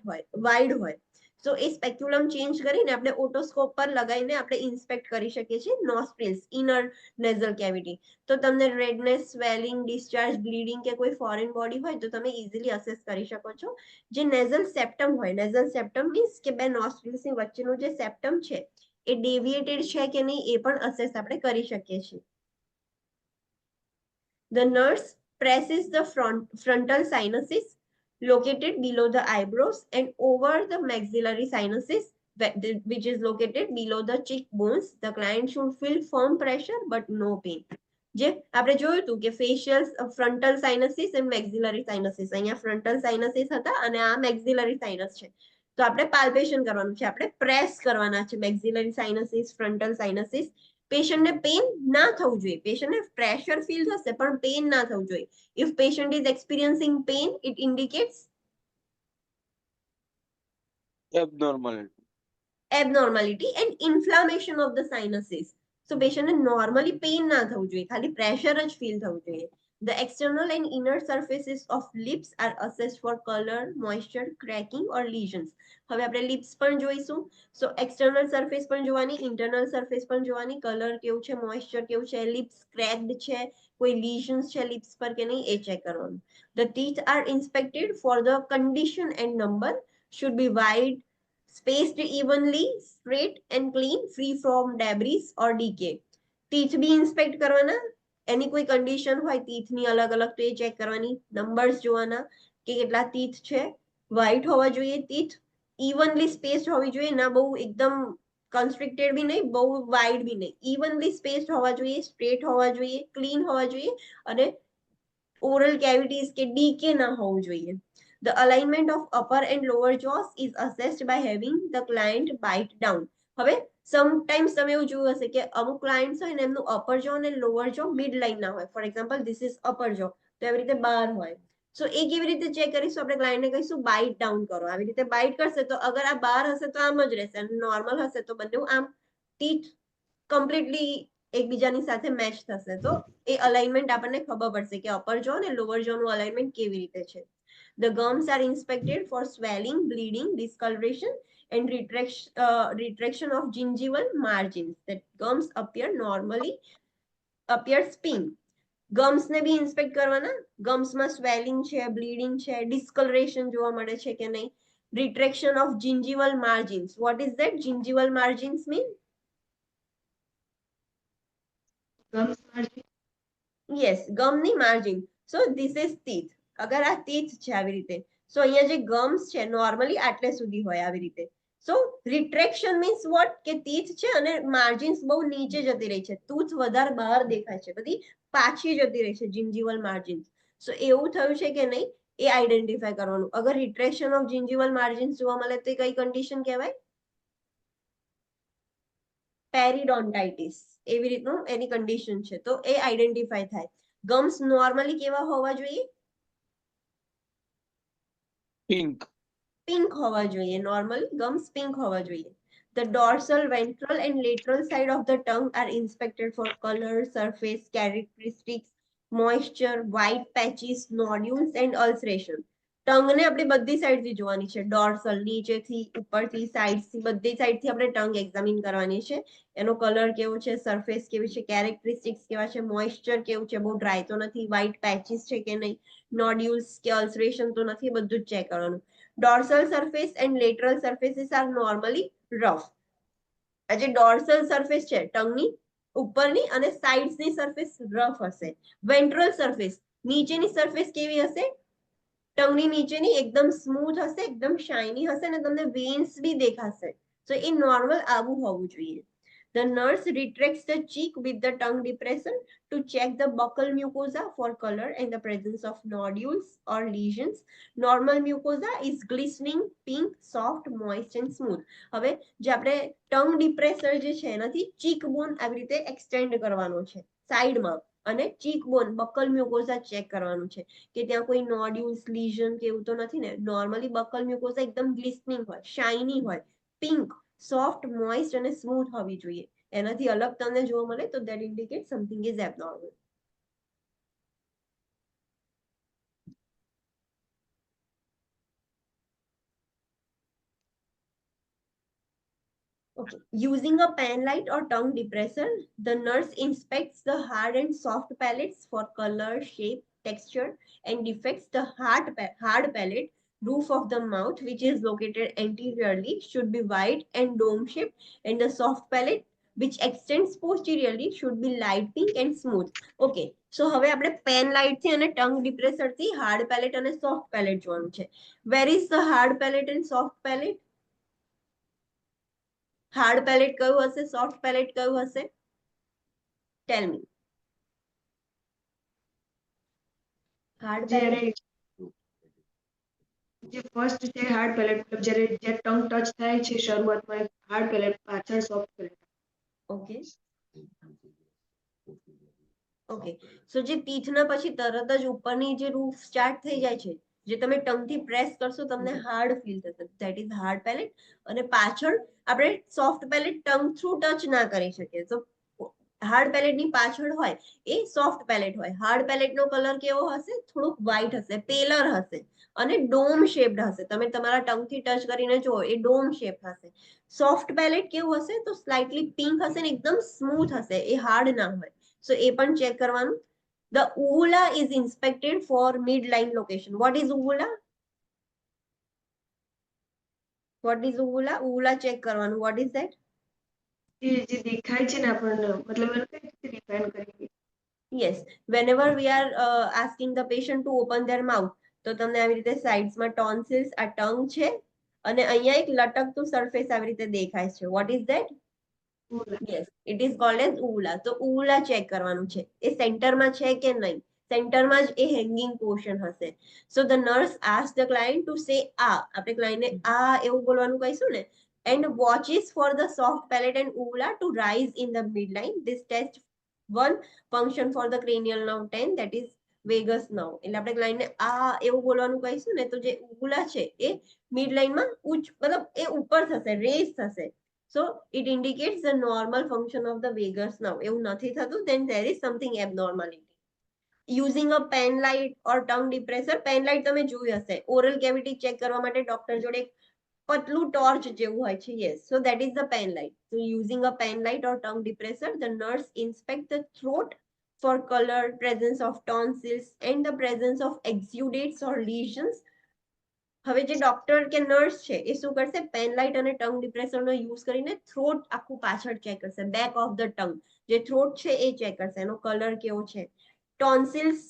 હોય. સો એ સ્પેક્યુલમ ચેન્જ કરીને આપણે ઓટોસ્કોપ પર લગાવીને આપણે ઇન્સ્પેક્ટ કરી શકીએ છીએ નોસ્ટ્રિલ્સ, ઇનર નેઝલ કેવિટી. તો તમને રેડનેસ, સ્વેલિંગ, ડિસ્ચાર્જ, બ્લીડિંગ કે કોઈ ફોરેન બોડી હોય તો તમે ઇઝીલી અસેસ કરી શકો છો. જે નેઝલ સેપ્ટમ હોય, નેઝલ સેપ્ટમ મીન્સ કે બે નોસ્ટ્રિલ્સની વચ્ચેનું જે સેપ્ટમ છે એ ડેવિએટેડ છે કે નહીં એ પણ અસેસ આપણે કરી શકીએ છીએ. The nurse presses the frontal sinuses located below the eyebrows and over the maxillary sinuses which is located below the cheekbones. The client should feel firm pressure but no pain. જે આપણે જોયું હતું કે facial frontal સાઇનસીસ અને મેક્સિલરી સાઇનસીસ, અહીંયા frontal સાઇનસીસ હતા અને આ મેક્સિલરી સાઇનસ છે. તો આપણે પાલ્પેશન કરવાનું છે, આપણે પ્રેસ કરવાના છે મેક્સિલરી સાઇનસીસ, ફ્રન્ટલ સાઇનસીસ. પેશન્ટને પેન ના થવું જોઈએ, પેશન્ટને પ્રેશર ફીલ થશે પણ પેન ના થવું જોઈએ. If patient is experiencing pain, it indicates abnormal. abnormality and inflammation of the sinuses. So patient ને normally pain ના થવું જોઈએ, ખાલી pressure જ feel થવું જોઈએ. The external and inner surfaces of lips are assessed for color, moisture, cracking or lesions. હવે આપણે lips પણ જોઈશું. So external surface પણ જોવાની, internal surface પણ જોવાની, color કેવું છે, moisture કેવું છે, lips cracked છે, કોઈ lesions છે lips પર કે નહીં એ check કરવાનું. The teeth are inspected for the condition and number, should be wide, spaced evenly, straight and clean, free from debris or decay. teeth be inspect કરવાના, એની કોઈ કન્ડિશન હોય teethની અલગ અલગ તો એ ચેક કરવાની, નંબર્સ જોવાના કે કેટલા teeth છે, વ્હાઇટ હોવા જોઈએ teeth, evenly spaced હોવી જોઈએ, ના બહુ એકદમ constricted બી નહીં, બહુ વાઇડ બી નહીં, evenly spaced હોવા જોઈએ, straight હોવા જોઈએ, clean હોવા જોઈએ અને oral cavities કે decay ના હોવું જોઈએ. The alignment of upper and lower jaws is assessed by having the client bite down. હવે સમટાઈમ્સ તમે એવું જોયું હશે કે અમુક ક્લાયન્ટ્સ હોય ને એમનું અપર જો અને લોઅર જો મિડ લાઈન ના હોય. For example this is upper જો, તો એવી રીતે બાર હોય. સો એ કેવી રીતે ચેક કરીશું? આપણે ક્લાયન્ટને કહીશું બાઇટ ડાઉન કરો. આવી રીતે બાઇટ કરશે તો અગર આ બાર હશે તો આમ જ રહેશે, અને નોર્મલ હશે તો બંને આમ ટીથ કમ્પ્લીટલી એકબીજાની સાથે મેચ થશે. તો એ અલાઇનમેન્ટ આપણને ખબર પડશે કે અપર જો અને લોઅર જો નું અલાઇનમેન્ટ કેવી રીતે છે. The gums are inspected for swelling, bleeding, discoloration and retraction of gingival margins. That gums appears pink. ગમ્સ ને બી ઇન્સ્પેક્ટ કરવાના, ગમ્સમાં સ્વેલિંગ છે, બ્લીડિંગ છે, ડિસ્કલરેશન જોવા મળે છે કે નહીં, retraction of gingival margins. What is that? Gingival margins mean? gums margin, Yes, ગમની margin. So this is teeth. અગર આ teeth છે આવી રીતે, સો અહીંયા જે ગમ્સ છે નોર્મલી આટલે સુધી હોય આવી રીતે. સો રિટ્રેક્શન મીન્સ વોટ કે teeth છે અને માર્જિન્સ બહુ નીચે જતી રહી છે, tooth વધારે બહાર દેખાય છે, બધી પાછી જતી રહી છે gingival margins. સો એવું થયું છે કે નહીં એ આઈડેન્ટિફાય કરવાનું. અગર રિટ્રેક્શન ઓફ gingival margins જોવા મળે તો એ કઈ કન્ડિશન કહેવાય? પેરીડોન્ટાઇટિસ એવી રીતનું એની કન્ડિશન છે, તો એ આઈડેન્ટિફાય થાય. ગમ્સ નોર્મલી કેવા હોવા જોઈએ? પિંક. પિંક હોવા જોઈએ. નોર્મલી ગમ્સ પિંક હોવા જોઈએ. The dorsal, ventral and lateral side of the tongue are inspected for color, surface characteristics, moisture, white patches, nodules and ulceration. ટંગને આપણે બધી સાઈડથી જોવાની છે, ડોર્સલ નીચેથી ઉપરથી સાઈડથી બધી સાઈડથી આપણે ટંગ એક્ઝામિન કરવાની છે. એનો કલર કેવો છે, સરફેસ કેવી છે, કેરેક્ટરિસ્ટિક્સ કેવા છે, મોઇસ્ચર કેવું છે, બહુ ડ્રાય તો નથી, વ્હાઇટ પેચીસ છે કે નહીં, નોડ્યુલ્સ કે અલ્સરેશન તો નથી, બધું જ ચેક કરવાનું. Dorsal surface and lateral surfaces are normally rough. આ જે ડોર્સલ સરફેસ છે ટંગની ઉપરની અને સાઇડ્સની સરફેસ રફ હશે. વેન્ટ્રલ સરફેસ નીચેની સરફેસ કેવી હશે? ટંગની નીચેની એકદમ સ્મૂથ હશે, એકદમ શાઇની હશે અને તમને વેન્સ બી દેખાશે. સો એ નોર્મલ આવું હોવું જોઈએ. The nurse retracts the cheek with the tongue depressor to check the buccal mucosa for color and the presence of nodules or lesions. Normal mucosa is glistening, pink, soft, moist and smooth. હવે જે આપણે tongue ડિપ્રેસર જે છે એનાથી ચીક બોન આવી રીતે extend કરવાનો છે સાઈડમાં, અને ચીક બોન બકલ મ્યુકોઝા ચેક કરવાનું છે કે ત્યાં કોઈ નોડ્યુલ્સ, લીઝન કે એવું તો નથી ને. નોર્મલી બકલ મ્યુકોઝા એકદમ ગ્લિસ્ટનિંગ હોય, શાઇની હોય, પિંક, સોફ્ટ, મોઇસ્ટ અને સ્મૂથ હોવી જોઈએ. એનાથી અલગ તમને જોવા મળે તો that indicates something is abnormal. Okay. Using a pen light or tongue depressor, the nurse inspects the hard and soft palates for color, shape, texture, and defects. The hard palate, roof of the mouth, which is located anteriorly, should be wide and dome-shaped, and the soft palate, which extends posteriorly, should be light pink and smooth. Okay. So હવે આપણે pen light થી અને tongue ડિપ્રેસર થી hard palette અને soft palette જોવાનું છે. Where is the hard palate and soft palate? Hard palette કયું હશે, સોફ્ટ પેલેટ કયું હશે? ટેલ મી. હાર્ડ પેલેટ જ્યારે જે ફર્સ્ટ છે હાર્ડ પેલેટ, મતલબ જ્યારે જે ટંગ ટચ થાય છે શરૂઆતમાં હાર્ડ પેલેટ, પાછળ soft palate. Okay okay. So જે ટીથના પછી તરત જ ઉપરની જે રૂફ સ્ટાર્ટ થઈ જાય છે જે તમે ટંગથી પ્રેસ કરશો તમને હાર્ડ ફીલ થશે, ધેટ ઇઝ હાર્ડ પેલેટ. અને પાછળ આપણે soft palette tongue through touch ના કરી શકીએ. તો હાર્ડ પેલેટ ની પાછળ હોય એ સોફ્ટ પેલેટ હોય. હાર્ડ પેલેટ નો કલર કેવો હશે? થોડુંક વ્હાઈટ હશે, પેલર હશે અને ડોમ શેપ્ડ હશે. તમે તમારા ટંગથી ટચ કરીને જુઓ એ ડોમ શેપ હશે. સોફ્ટ પેલેટ કેવું હશે? તો સ્લાઇટલી પિંક હશે ને એકદમ સ્મૂથ હશે, એ હાર્ડ ના હોય. સો એ પણ ચેક કરવાનું. The uvula is inspected for midline location. What is uvula? What is uvula? Uvula check કરવાનું. What is that? એ જે દેખાય છે ને આપણને, મતલબ એને કઈ રીતે ડિફાઇન કરીએ? Yes, whenever we are asking the patient to open their mouth, તો તમને આવી રીતે સાઇડ્સમાં ટોન્સિલ્સ, આ ટંગ છે અને અહીંયા એક લટકતું સરફેસ આવી રીતે દેખાય છે. What is that? Yes, it is called as uvula. તો uvula ચેક કરવાનું છે. એ સેન્ટરમાં છે કે નહીં? સેન્ટરમાં જ એ હેંગિંગ પોર્શન હશે. So the nurse asked the client to say આ. આપણે ક્લાયન્ટને આ એવું બોલવાનું કહીશું ને. And watches for the soft palate and uvula to rise in the midline. This test one function for the cranial nerve 10, that is vagus nerve. એટલે આપણે ક્લાયન્ટને આ એવું બોલવાનું કહીશું ને તો જે uvula છે એ મિડલાઇનમાં ઉચ્ચ મતલબ એ ઉપર થશે, રેઝ થશે. So it indicates the normal function of the vagus nerve. એવું નથી થતું, then there is something abnormality. Using a pen light or tongue depressor. Pen light તમે જોઈ હશે. ઓરલ કેવિટી ચેક કરવા માટે ડોક્ટર જોડે પતલું ટોર્ચ જેવું હોય છે. Yes, so that is the pen light. So using a pen light or tongue depressor, the nurse inspect the throat for color, presence of tonsils and the presence of exudates or lesions. હવે જે doctor કે nurse છે એ શું કરશે? Pen light અને tongue ડિપ્રેસરનો use કરીને throat આખું પાછળ ચેક કરશે. બેક ઓફ ધ ટંગ જે થ્રોટ છે એ ચેક કરશે, એનો કલર કેવો છે, ટોન્સિલ્સ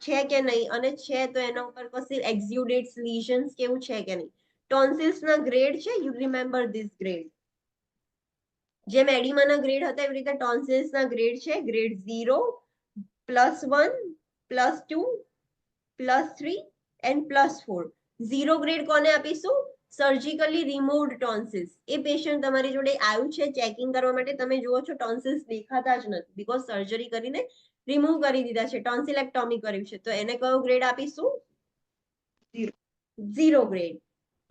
છે કે નહીં, અને છે તો એના ઉપર કશી એક્ઝ્યુડેટ્સ, લીઝન્સ કેવું છે કે નહીં. ટોન્સિલ્સ ના ગ્રેડ છે. You remember this grade. જે એડિમાના ગ્રેડ હતા એવી રીતે ટોન્સિલ્સ ના ગ્રેડ છે. Grade 0, +1, +2, +3 and +4. 0 ગ્રેડ કોને આપીશું? સર્જિકલી રિમૂવ્ડ ટોન્સિલ્સ. એ પેશન્ટ તમારી જોડે આવ્યું છે ચેકિંગ કરવા માટે, તમે જુઓ છો ટોન્સિલ્સ દેખાતા જ નથી, બીકોઝ સર્જરી કરીને રિમૂવ કરી દીધા છે, ટોન્સિલેક્ટોમી કર્યું છે. તો એને કયો ગ્રેડ આપીશું? 0 ગ્રેડ.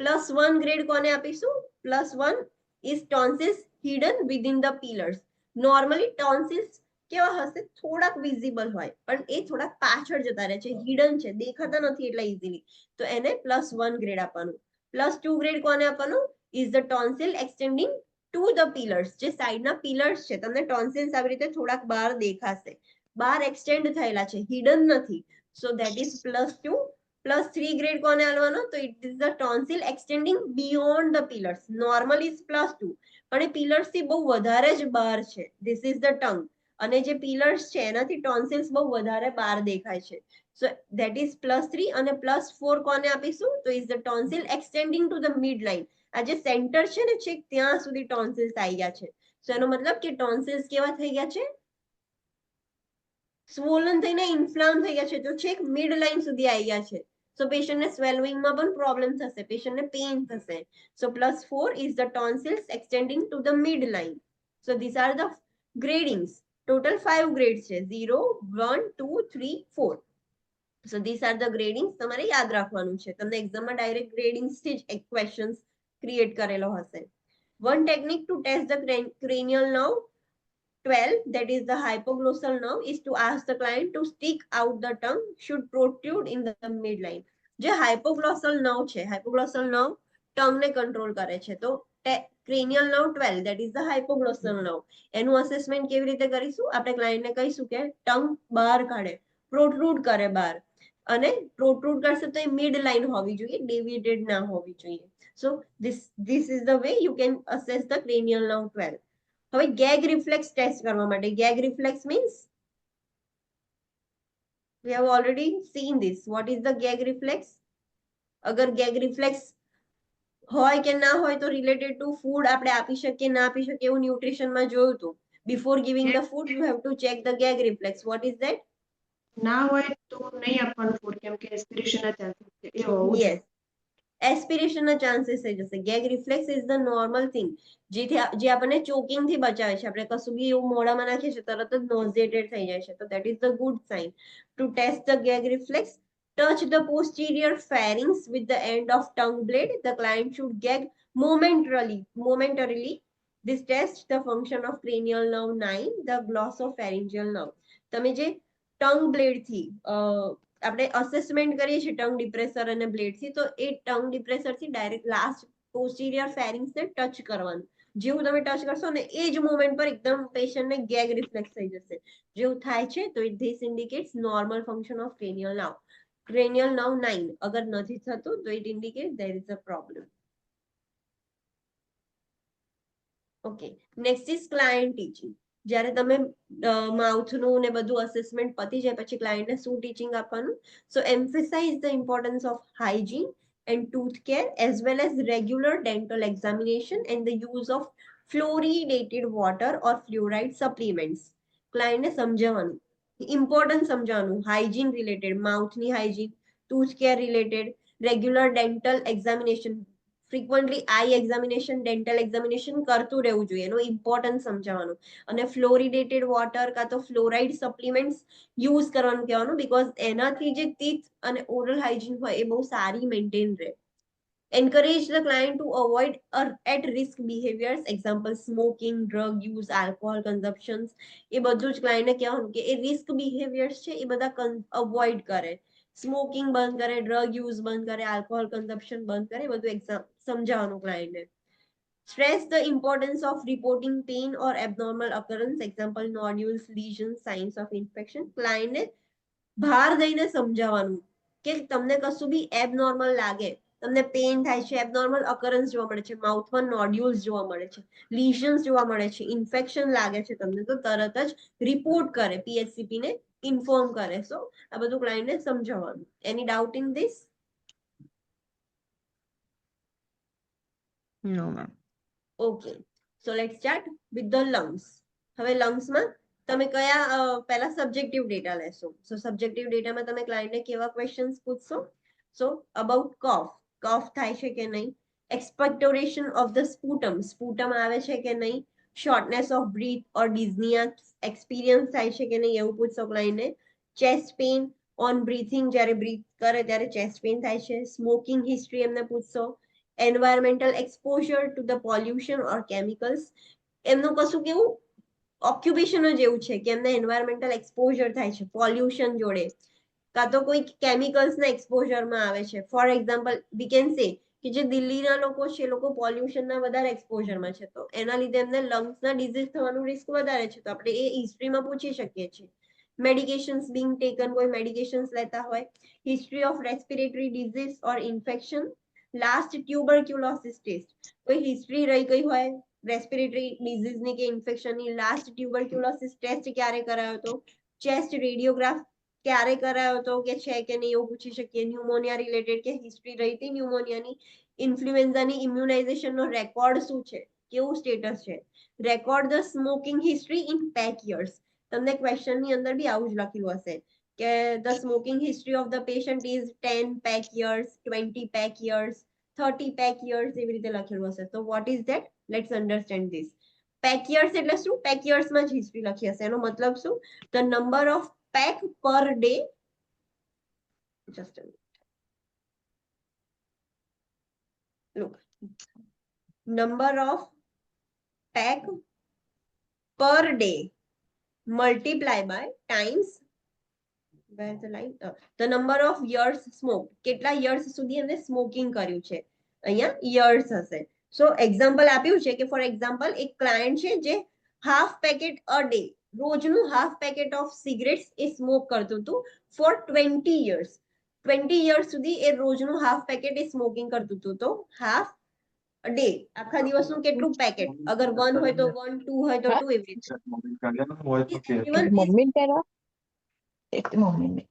+1 ગ્રેડ કોને આપીશું? +1 is tonsils hidden within the pillars. Normally tonsils કેવા હશે? થોડાક વિઝિબલ હોય પણ એ થોડાક પાછળ જતા રહે છે, હિડન છે, દેખાતા નથી એટલા ઇઝીલી. તો એને +1 ગ્રેડ આપવાનું. +2 ગ્રેડ કોને આપવાનું? Is the tonsil extending to the pillars. જે સાઈડના પિલર્સ છે, તમને ટોન્સિલ્સ આવી રીતે થોડાક બહાર દેખાશે, બહાર એક્સટેન્ડ થયેલા છે, હિડન નથી. So that is +2. +3 ગ્રેડ કોને આપવાનો? તો it is the tonsil extending beyond the pillars. Normal is +2 પણ એ પિલર્સ થી બહુ વધારે જ બહાર છે. This is the tongue. અને જે પિલર્સ છે એનાથી ટોન્સિલ્સ બહુ વધારે બહાર દેખાય છે. So that is +3. અને +4 કોને આપીશું? તો is the tonsil extending to the mid line. આ જે સેન્ટર છે ને છેક ત્યાં સુધી ટોન્સિલ્સ આવી ગયા છે. સો એનો મતલબ કે ટોન્સિલ્સ કેવા થઈ ગયા છે? સ્વોલન થઈને ઇન્ફ્લામ થઈ ગયા છે, તો છેક મિડ લાઇન સુધી આવી ગયા છે. સો પેશન્ટને સ્વેલોઈંગમાં પણ પ્રોબ્લેમ થશે, પેશન્ટને પેઇન થશે. સો +4 is the tonsils extending to the midline. So these are the gradings. Total 5 grades છે. 0, 1, 2, 3, 4. So these are the gradings. તમારે યાદ રાખવાનું છે. તમને એક્ઝામમાં ડાયરેક્ટ ગ્રેડિંગ્સ થી જ એક ક્વેશ્ચન્સ ક્રિએટ કરેલો હશે. One technique to test the cranial nerve 12, that is the hypoglossal nerve, is to ask the client to stick out the tongue should protrude in the midline. જે hypoglossal nerve છે, hypoglossal nerve tongue ને control કરે છે. તો cranial nerve 12, that is the hypoglossal nerve. એનું assessment કેવી રીતે કરીશું? આપણે ક્લાયન્ટને કહીશું કે ટંગ બહાર કાઢે, પ્રોટ્રુડ કરે બહાર, અને પ્રોટ્રુડ કરશે તો એ મિડ લાઇન હોવી જોઈએ, ડેવિએટેડ ના હોવી જોઈએ. સો this is the way you can assess the cranial nerve 12. હવે ગેગ રિફ્લેક્સ ટેસ્ટ કરવા માટે. Gag reflex means we have already seen this. What is the gag reflex? અગર ગેગ રિફ્લેક્સ હોય કે ના હોય તો રિલેટેડ ટુ ફૂડ આપણે આપી શકીએ ના આપી શકીએ એવું ન્યુટ્રિશનમાં જોયું હતું. Before giving the food you have to check the gag reflex. What is that? ના હોય તો નહીં આપવાનું ફૂડ, કેમ કે એસ્પિરેશનના ચાન્સીસ છે એ હોવું જોઈએ. યસ, એસ્પિરેશનના ચાન્સીસ થઈ જશે. Gag reflex is the normal thing જે આપણને ચોકિંગ થી બચાવે છે. આપણે કશું બી એવું મોઢામાં નાખીએ છીએ તરત જ નોઝિએટેડ થઈ જાય છે. તો that is the good sign. To test the gag reflex touch the posterior pharynx with the end of tongue blade. The client should gag momentarily. This tests the function of cranial nerve 9, the glossopharyngeal nerve. તમે જે tongue blade થી આપણે assessment કરીએ છીએ tongue ડિપ્રેસર અને blade થી, તો એ tongue ડિપ્રેસર થી ડાયરેક્ટ લાસ્ટ પોસ્ટીરિયર ફેરિંગ્સ ને ટચ કરવાનું. જેવું તમે ટચ કરશો ને એ જ મોમેન્ટ પર એકદમ પેશન્ટ ને ગેગ રિફ્લેક્સ થઈ જશે. જેવું થાય છે તો this indicates normal function of cranial nerve. Cranial nerve 9 અગર નથી થતું તો it indicate there is a problem. Okay, next is client teaching. જ્યારે તમે માઉથનું ને બધું અસેસમેન્ટ પતી જાય પછી ક્લાયન્ટને શું ટીચિંગ આપવાનું? So emphasize the importance of hygiene and tooth care as well as regular dental examination and the use of fluoridated water or fluoride supplements. ક્લાયન્ટને સમજાવવાનું, ઇમ્પોર્ટન્ટ સમજાવવાનું, હાઇજીન રિલેટેડ, માઉથની hygiene, tooth care related, regular dental examination, frequently eye examination, dental examination કરતું રહેવું જોઈએ, એનો importance સમજાવવાનું, અને ફ્લોરિડેટેડ વોટર કાં તો ફ્લોરાઇડ સપ્લિમેન્ટ્સ યુઝ કરવાનું કહેવાનું, બીકોઝ એનાથી જે ટીથ અને ઓરલ હાઇજીન હોય એ બહુ સારી મેન્ટેન રહે. Encourage the client to avoid at risk behaviors, example smoking, drug use, alcohol consumptions. એ બધું જ ક્લાયન્ટને કહેવાનું કે એ રિસ્ક બિહેવિયર્સ છે એ બધા અવોઇડ કરે, સ્મોકિંગ બંધ કરે, ડ્રગ યુઝ બંધ કરે, આલ્કોહોલ કન્ઝમ્પશન બંધ કરે, બધું સમજાવવાનું ક્લાયન્ટને. Stress the importance of reporting pain or abnormal occurrence, example nodules, lesions, signs of infection. ક્લાયન્ટને ભાર દઈને સમજાવવાનું કે તમને કશું બી એબનોર્મલ લાગે, તમને પેઇન થાય છે, એબનોર્મલ અકરન્સ જોવા મળે છે, માઉથમાં નોડ્યુલ્સ જોવા મળે છે, લીઝન્સ જોવા મળે છે, ઇન્ફેક્શન લાગે છે તમને, તો તરત જ રિપોર્ટ કરે, પીએચસીપી ને ઇન્ફોર્મ કરે. સો આ બધું ક્લાયન્ટને સમજાવવાનું. Any doubt in this? No ma'am. Okay, so let's start with the lungs. હવે લંગ્સમાં તમે કયા પહેલા સબ્જેક્ટિવ ડેટા લેશો? સો સબ્જેક્ટિવ ડેટામાં તમે ક્લાયન્ટને કેવા ક્વેશ્ચન્સ પૂછશો? સો અબાઉટ કફ, કફ થાય છે કે નહીં, એક્સપેક્ટોરેશન ઓફ ધ સ્પુટમ, સ્પુટમ આવે છે કે નહીં, શોર્ટનેસ ઓફ બ્રીથ ઓર ડિઝનિયા એક્સપિરિયન્સ થાય છે કે નહીં એવું પૂછશો ક્લાયન્ટને. ચેસ્ટ પેઇન ઓન બ્રીથિંગ, જ્યારે બ્રીથ કરે ત્યારે ચેસ્ટ પેઇન થાય છે. સ્મોકિંગ હિસ્ટ્રી એમને પૂછશો. Environmental exposure to the pollution or chemicals, એમનું કશું કેવું ઓક્યુપેશન જ એવું છે કે એમને એન્વાયરમેન્ટલ એક્સપોઝર થાય છે પોલ્યુશન જોડે, કાં તો કોઈ કેમિકલ્સના એક્સપોઝરમાં આવે છે. For example we can say કે જે દિલ્હીના લોકો છે એ લોકો પોલ્યુશનના વધારે એક્સપોઝરમાં છે, તો એના લીધે એમને લંગ્સના ડિઝીઝ થવાનું રિસ્ક વધારે છે, તો આપણે એ હિસ્ટ્રીમાં પૂછી શકીએ છીએ. મેડિકેશન્સ બિંગ ટેકન, કોઈ મેડિકેશન્સ લેતા હોય. History of respiratory disease or infection. Last tuberculosis test, કોઈ હિસ્ટ્રી રહી ગઈ હોય રેસ્પિરેટરી ડિઝીઝની કે ઇન્ફેક્શનની, લાસ્ટ ટ્યુબરક્યુલોસિસ ટેસ્ટ ક્યારે કરાયો હતો, ચેસ્ટ રેડિયોગ્રાફ ક્યારે કરાયો હતો કે છે કે નહીં એવું પૂછી શકીએ. ન્યુમોનિયા રિલેટેડ કે હિસ્ટ્રી રહી હતી ન્યુમોનિયાની. ઇન્ફ્લુએન્ઝાની ઇમ્યુનાઇઝેશનનો રેકોર્ડ શું છે, કેવું સ્ટેટસ છે. Record the smoking history in pack years, તમને ક્વેશ્ચનની અંદર બી આવું જ લખેલું હશે કે the smoking history of the patient is 10 pack years, 20 pack years, 30 pack years, એવી રીતે લખેલું હશે. So what is that? Let's understand this. Pack years એટલે શું? Pack years માં જ હિસ્ટ્રી લખી હશે. એનો મતલબ શું? The number of pack per day. Just a minute. Look. Number of pack per day multiply by times where's the line? The number of years smoked, કેટલા years સુધી એમને સ્મોકિંગ કર્યું છે, અહીંયા years હશે. સો એક્ઝામ્પલ આપ્યું છે કે ફોર એક્ઝામ્પલ એક ક્લાયન્ટ છે જે હાફ પેકેટ અ ડે, રોજનું half packet of cigarettes A smoke કરતું હતું ફોર 20 years. 20 years સુધી એ રોજનું હાફ પેકેટ એ સ્મોકિંગ કરતું હતું, તો હાફ ડે આખા દિવસનું કેટલું પેકેટ, અગર 1 હોય તો 1, 2 હોય તો 2, એવી રીતે. મોમેન્ટ એરા એક મોમેન્ટ.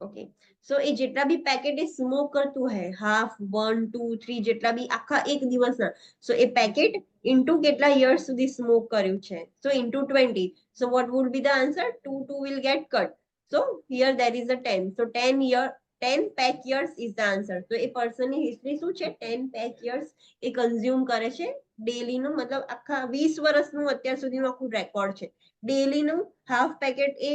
ઓકે, સો એ જેટલા બી પેકેટ એ સ્મોક કરતું હોય, હાફ, 1, 2, 3 જેટલા બી આખા એક દિવસના, સો એ પેકેટ ઇન્ટુ કેટલા યર્સ સુધી સ્મોક કર્યું છે, so into 20. So what would be the answer? 2 will get cut. So here there is a 10. So 10 pack years is the answer. તો એ પર્સનની હિસ્ટ્રી શું છે? 10 pack years એ consume કરે છે ડેલીનું, મતલબ આખા 20 વર્ષનું અત્યાર સુધીનું આખું રેકોર્ડ છે. ડેલી નું હાફ પેકેટ એ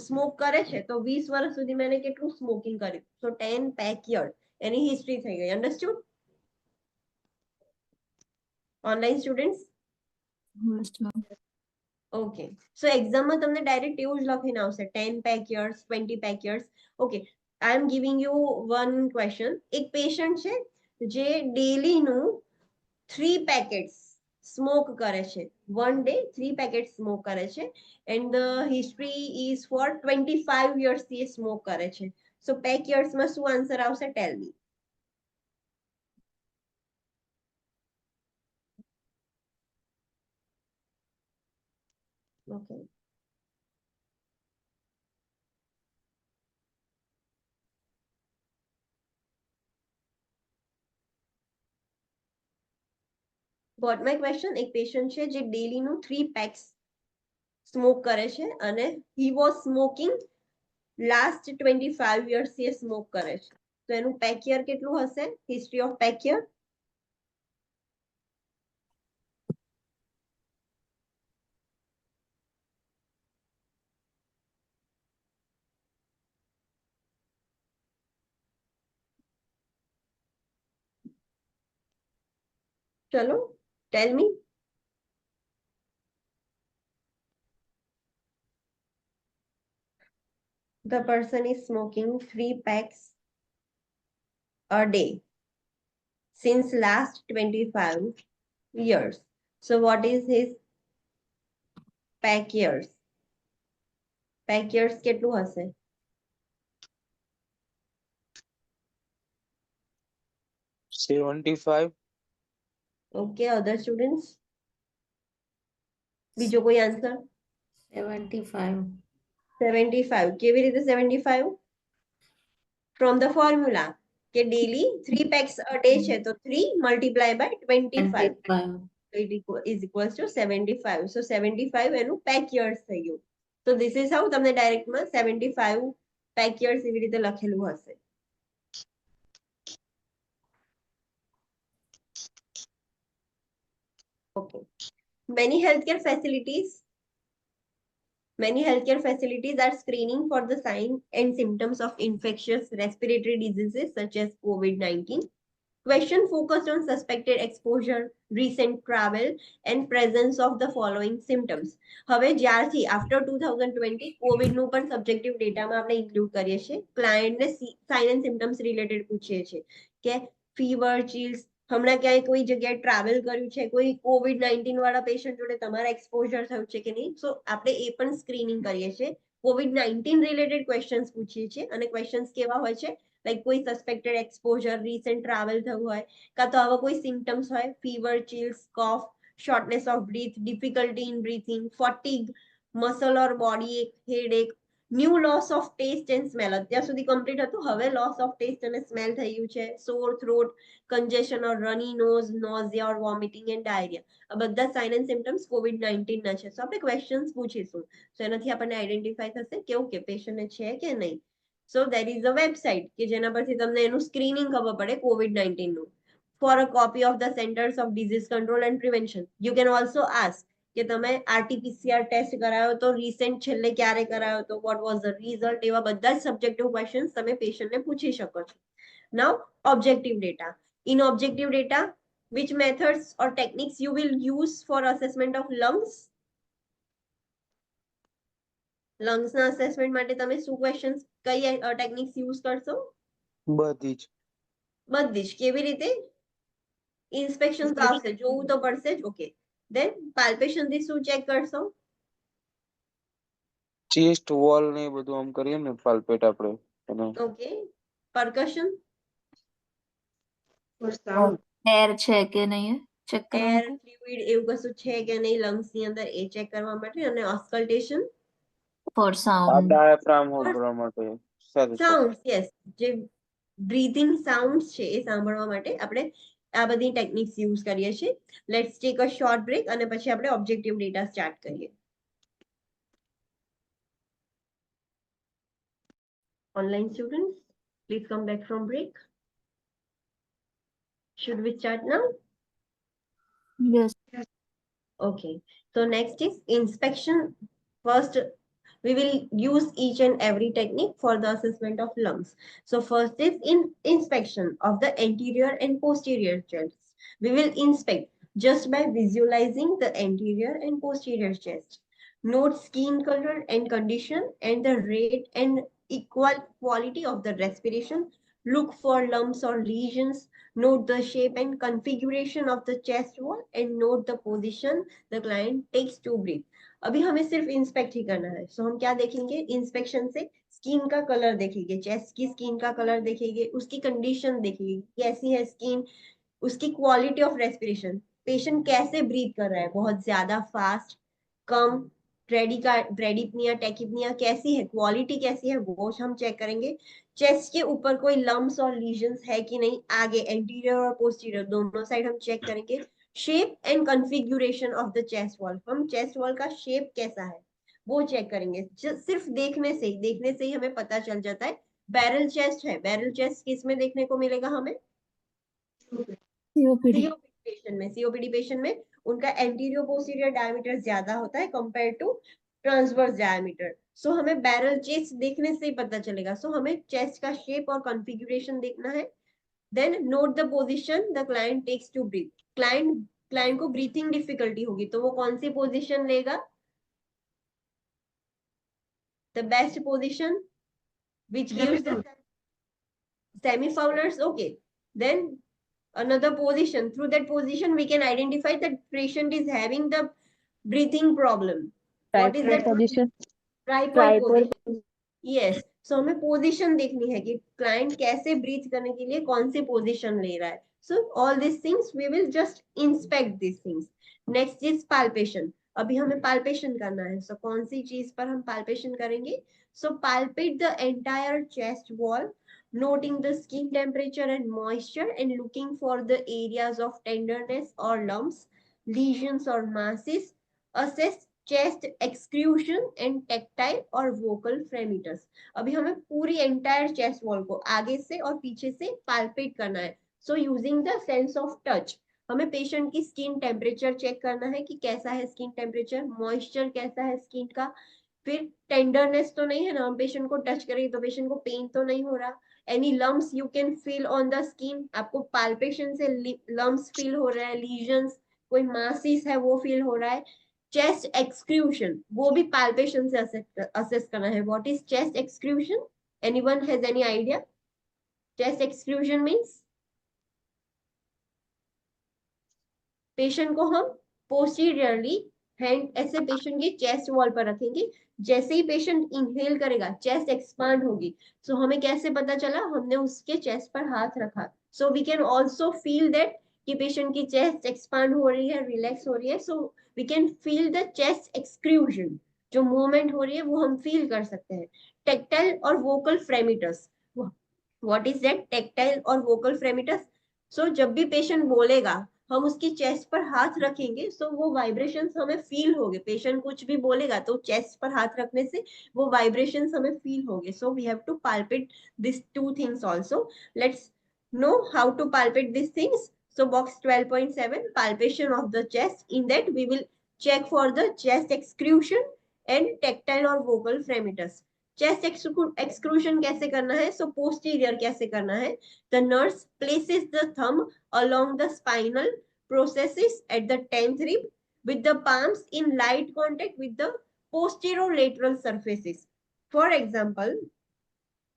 સ્મોક કરે છે તો 20 વર્ષ સુધીમાં એને કેટલું સ્મોકિંગ કર્યું, સો 10 પેક યર એની હિસ્ટ્રી થઈ ગઈ. Understood online students? Yes, ma'am. Okay, so એક્ઝામમાં તમને ડાયરેક્ટ એવું જ લખીને આવશે 10 pack years, 20 pack years. Okay, I am giving you one question. એક પેશન્ટ છે જે ડેલી નું 3 પેકેટ્સ સ્મોક કરે છે, વન ડે 3 પેકેટ સ્મોક કરે છે and the history is four 25 years થી એ સ્મોક કરે છે. સો પેક યર્સમાં શું આન્સર આવશે? Tell me. Okay, got my question? એક પેશન્ટ છે જે ડેલી નું 3 પેક્સ સ્મોક કરે છે અને he was smoking last 25 years થી એ સ્મોક કરે છે, તો એનું પેક યર કેટલું હશે? History of pack year. ચલો, ટેલ મી. The person is smoking 3 packs a day since last 25 years. So what is his pack years? Pack years કેટલું હશે? $75. Okay, other students? બીજો કોઈ આન્સર? 75. 75. કેવી રીતે 75? From the formula કે daily 3 packs a day છે તો 3 multiplied by 25 it is equals to 75. So 75 એનું pack years થઈ ગયું. So this is how તમને ડાયરેક્ટ માં 75 pack years એવી રીતે લખેલું હશે. Okay. Many healthcare facilities are screening for the signs and symptoms of infectious respiratory diseases such as COVID-19. Question focused on suspected exposure, recent travel, and presence of the following symptoms. હવે જ્યારથી after 2020 Covid નું પણ subjective ડેટામાં આપણે include કરીએ છીએ. ક્લાયન્ટને sign and symptoms related પૂછીએ છીએ કે ફીવર, ચિલ્સ, હમણાં ક્યાંય કોઈ જગ્યાએ ટ્રાવેલ કર્યું છે, કોઈ COVID-19 વાળા પેશન્ટ જોડે તમારા એક્સપોઝર થયું છે કે નહીં. સો આપણે એ પણ સ્ક્રીનિંગ કરીએ છીએ. COVID-19 રિલેટેડ ક્વેશ્ચન્સ પૂછીએ છીએ અને ક્વેશ્ચન્સ કેવા હોય છે? લાઈક કોઈ સસ્પેક્ટેડ એક્સપોઝર, રીસેન્ટ ટ્રાવેલ થયું હોય, કાં તો આવા કોઈ સિમ્પટમ્સ હોય, fever, chills, cough, shortness of breath, difficulty in breathing, fatigue, muscle or body ache, headache, new loss of taste and smell. અત્યાર સુધી કમ્પ્લીટ હતું, હવે લોસ ઓફ ટેસ્ટ અને સ્મેલ થઈ ગયું છે. Sore throat, congestion or runny nose, nausea or vomiting and diarrhea. આ બધા સાઇન એન્ડ સિમ્પટમ્સ COVID-19 ના છે. સો આપણે ક્વેશ્ચન્સ પૂછીશું, તો એનાથી આપણને આઈડેન્ટિફાઈ થશે કે ઓકે પેશન્ટને છે કે નહીં. So there is a website કે જેના પરથી તમને એનું સ્ક્રીનિંગ ખબર પડે COVID-19 નું. For a copy of the Centers of Disease Control and Prevention, you can also ask કે તમે RT-PCR ટેસ્ટ કરાયો તો રિસેન્ટ છેલ્લે ક્યારે કરાયો તો, what was the result, એવા બધા જ સબ્જેક્ટિવ ક્વેશ્ચન્સ તમે પેશન્ટને પૂછી શકો છો. Now objective data. In objective data, which methods or techniques you will use for assessment of lungs? લંગ્સના અસેસમેન્ટ માટે તમે શું ક્વેશ્ચન્સ, કઈ ટેકનિક્સ યુઝ કરશો? બધી જ. બધી જ. કેવી રીતે? ઇન્સ્પેક્શન તો આવશે, જોવું તો પડશે જ. ઓકે, દેન પાલ્પેશન થી શું ચેક કરશો? ચેસ્ટ વોલ ને એ બધું આમ કરીએ ને પાલ્પેટ આપણે એને. ઓકે, પરકશન? For sound. એર છે કે નહીં ચેક કરવા એર, માટે. ફ્લુઇડ એવું કશું છે કે નહીં લંગ્સ ની અંદર એ ચેક કરવા માટે. અને ઓસ્કલ્ટેશન? ફોર આ સાઉન્ડ. ડાયાફ્રામ સાંભળવા માટે. સાઉન્ડ્સ, યસ, જે બ્રીથિંગ સાઉન્ડ્સ છે એ સાંભળવા માટે આપણે આ બધી ટેકનિક્સ યુઝ કરીએ છીએ. Let's take a short break અને પછી આપણે ઓબ્જેક્ટિવ ડેટા સ્ટાર્ટ કરીએ. Online students, please come back from break. Should we start now? Yes. Okay. So next is inspection. First, we will use each and every technique for the assessment of lungs. So first is inspection of the anterior and posterior chests. We will inspect just by visualizing the anterior and posterior chest. Note skin color and condition and the rate and equal quality of the respiration. Look for lumps or lesions. Note the shape and configuration of the chest wall and note the position the client takes to breathe. अभी हमें सिर्फ inspect ही करना है. सो हम क्या देखेंगे inspection से? Skin का कलर देखेंगे, चेस्ट की स्किन का कलर देखेंगे, उसकी कंडीशन देखेंगे कैसी है स्किन, उसकी क्वालिटी ऑफ रेस्पिरेशन, पेशेंट कैसे ब्रीथ कर रहा है, बहुत ज्यादा फास्ट, कम, ब्रेडिपनिया टेकिपनिया कैसी है, क्वालिटी कैसी है, वो हम चेक करेंगे. चेस्ट के ऊपर कोई लम्स और लीजन्स है कि नहीं, आगे एंटीरियर और पोस्टीरियर दोनों साइड हम चेक करेंगे. Shape and configuration of the chest wall, हम चेस्ट वॉल का शेप कैसा है वो चेक करेंगे. सिर्फ देखने से ही हमें पता चल जाता है. बैरल चेस्ट है, बैरल चेस्ट किस में देखने को मिलेगा हमें? COPD. सीओपीडी पेशेंट में उनका एंटीरियर पोस्टीरियर डायमीटर ज्यादा होता है कंपेयर टू ट्रांसवर्स डायमीटर. सो हमें बैरल चेस्ट देखने से ही पता चलेगा. सो हमें चेस्ट का शेप और कॉन्फ़िगरेशन देखना है. Then note the position the client takes to breathe. Client को ब्रीथिंग डिफिकल्टी होगी तो वो कौन सी पोजीशन लेगा? The best position which gives the semi-foulers. Okay, then another position, through that position we can identify that patient is having the breathing problem. What is that position? tripod Tripod position? Yes. So हमें position देखनी है कि client कैसे breathe करने के लिए कौन सी पोजीशन ले रहा है. So all these things we will just inspect these things. Next is palpation. अभी हमें palpation करना है. So कौन सी चीज पर हम palpation करेंगे? So palpate the entire chest wall, noting the skin temperature and moisture and looking for the areas of tenderness or lumps, lesions or masses. Assess chest extrusion and tactile और vocal parameters. अभी हमें पूरी entire chest wall को आगे से और पीछे से palpate करना है. So using the sense of touch, हमें पेशेंट की स्किन टेम्परेचर चेक करना है कि कैसा है स्किन टेम्परेचर, मॉइस्चर कैसा है स्किन का, फिर टेंडरनेस तो नहीं है ना, हम पेशेंट को टच करेंगे तो पेशेंट को पेन तो नहीं हो रहा. Any lumps you can feel on the skin, आपको पाल्पेशन से लम्स फील हो रहा है, लीजन्स, कोई मासिस है वो फील हो रहा है. चेस्ट एक्सक्रूशन वो भी पाल्पेशन से असेस करना है. What is chest excursion? Anyone has any idea? Chest excursion means patient को हम पोस्टीरियरली हैंड ऐसे पेशेंट के चेस्ट वॉल पर रखेंगे. जैसे ही पेशेंट इनहेल करेगा चेस्ट एक्सपांड होगी. सो हमें कैसे पता चला? हमने उसके चेस्ट पर हाथ रखा. So we can also feel that कि पेशेंट की चेस्ट एक्सपांड हो रही है, रिलैक्स हो रही है. So we can feel the chest excursion, जो मूवमेंट हो रही है वो हम फील कर सकते हैं. टेक्टाइल और vocal fremitus. What is that tactile और वोकल फ्रेमिटस? सो जब भी पेशेंट बोलेगा हम उसकी चेस्ट पर हाथ रखेंगे. सो वो वाइब्रेशंस हमें फील होंगे. पेशेंट कुछ भी बोलेगा तो चेस्ट पर हाथ रखने से वो वाइब्रेशंस हमें फील होंगे. So we have to palpate this two things also. Let's know how to palpate these things. So box 12.7, palpation of the chest. In that we will check for the chest excrusion and tactile or vocal fremitus. Chest excursion कैसे करना है? So posterior कैसे करना है? The nurse places the thumb along the spinal processes at the 10th rib with the palms in light contact with the posterolateral surfaces. For example,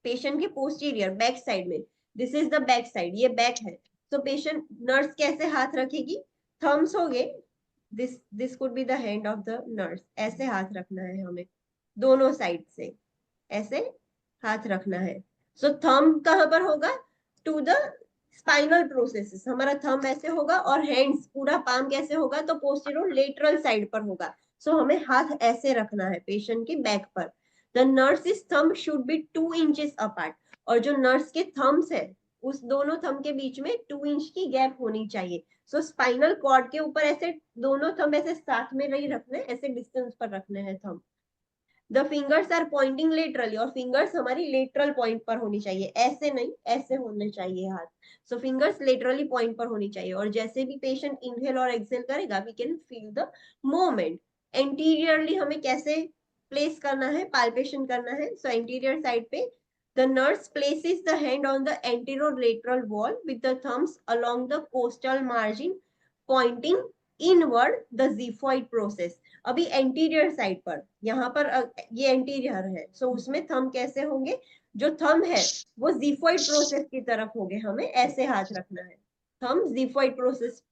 patient के posterior back side में, this is the back side, ये back है. तो patient nurse कैसे हाथ रखेगी? Thums हो गए, this could be the hand of the nurse. ऐसे हाथ रखना है हमें दोनों साइड से, ऐसे हाथ रखना है. सो थंब कहां पर होगा? To the spinal processes. हमारा थंब ऐसे होगा और हैंड्स पूरा पाम कैसे होगा? तो पोस्टेरोलेटरल साइड पर होगा. सो हमें हाथ ऐसे रखना है पेशेंट के बैक पर. The nurse thumb should be 2 inches apart. और जो नर्स के थम्स है उस दोनों थंब के बीच में 2 इंच की गैप होनी चाहिए. सो स्पाइनल कॉर्ड के ऊपर ऐसे दोनों थंब ऐसे साथ में नहीं रखने, ऐसे डिस्टेंस पर रखने हैं thumb. The fingers are pointing laterally, और फिंगर्स हमारी लेटरल पॉइंट पर होनी चाहिए, ऐसे नहीं, ऐसे होने चाहिए हाथ। सो फिंगर्स लेटरली पॉइंट पर होनी चाहिए, और जैसे भी पेशेंट इनहेल और एक्सहेल करेगा we can feel the movement. Anteriorly हमें कैसे प्लेस करना है, पाल्पेशन करना है। सो एंटीरियर साइड पे the nurse places the hand on the anterolateral wall with the thumbs along the costal margin pointing inward the xiphoid process। अभी anterior side पर, यहाँ पर ये एंटीरियर है, सो उसमें थंब कैसे होंगे, जो थंब है वो जीफॉइड प्रोसेस की तरफ होंगे, हमें ऐसे हाथ रखना है, थंब जीफॉइड प्रोसेस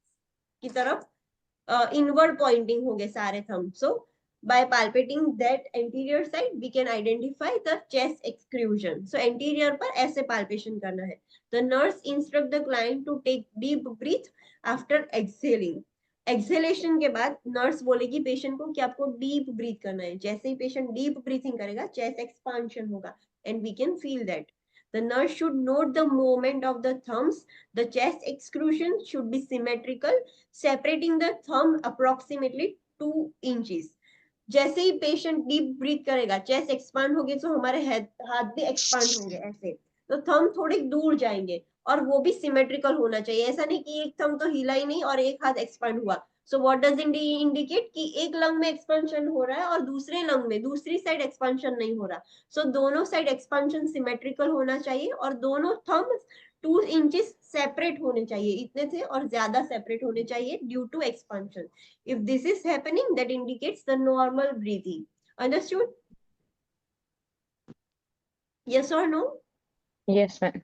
की तरफ इनवर्ड पॉइंटिंग होंगे सारे thumb. So by palpating that anterior side we can identify the chest exclusion। so anterior पर ऐसे palpation करना है। the nurse instruct the client to take deep breath after exhaling। Acceleration के बाद नर्स बोलेगी patient को कि आपको डीप ब्रीथ करना है। जैसे ही पेशेंट डीप ब्रीथिंग करेगा चेस्ट एक्सपांशन होगा, and we can feel that. The nurse should note the movement of the thumbs. The chest exclusion should be symmetrical, separating the thumb approximately 2 inches. जैसे ही patient deep breath करेगा chest expand होगी, तो हमारे हाथ भी expand होंगे ऐसे, तो थंब थोड़े दूर जाएंगे, और वो भी सिमेट्रिकल होना चाहिए। ऐसा नहीं कि एक थंब तो हिला ही नहीं और एक हाथ एक्सपांड हुआ। सो व्हाट डज इंडिकेट कि एक लंग में एक्सपेंशन हो रहा है और दूसरे लंग में दूसरी साइड एक्सपेंशन नहीं हो रहा। सो दोनों साइड एक्सपेंशन सिमेट्रिकल होना चाहिए, और दोनों थंब 2 इंचेस सेपरेट होने चाहिए, इतने थे और ज्यादा सेपरेट होने चाहिए due to expansion. If this is happening, that indicates the normal breathing. Understood? Yes or no? Yes, ma'am.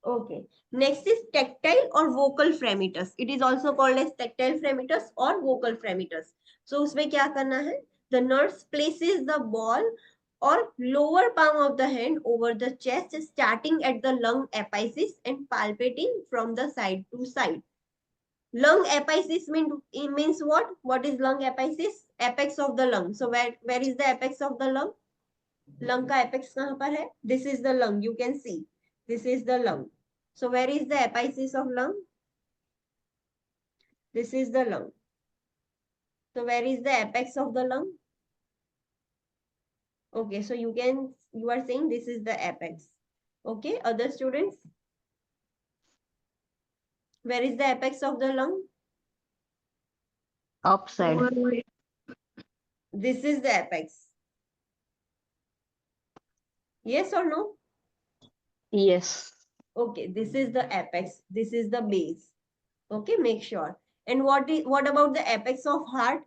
Okay. Next is tactile or vocal fremitus. It is also called as tactile fremitus or vocal fremitus. So उसमें क्या करना है? The nurse places the ball or lower palm of the hand over the chest, starting at the lung apices and palpating from the side to side. Lung apices means what? What is lung apices? Apex of the lung. So where is the apex of the lung? Lung का apex कहाँ पर है? This is the lung. You can see. This is the lung. So where is the apices of lung? This is the lung. So where is the apex of the lung? Okay, so you are saying this is the apex. Okay, other students? Where is the apex of the lung? Upside. Overweight. This is the apex. Yes or no? Yes. Okay, this is the apex. This is the base. Okay, make sure. And what about the apex of heart?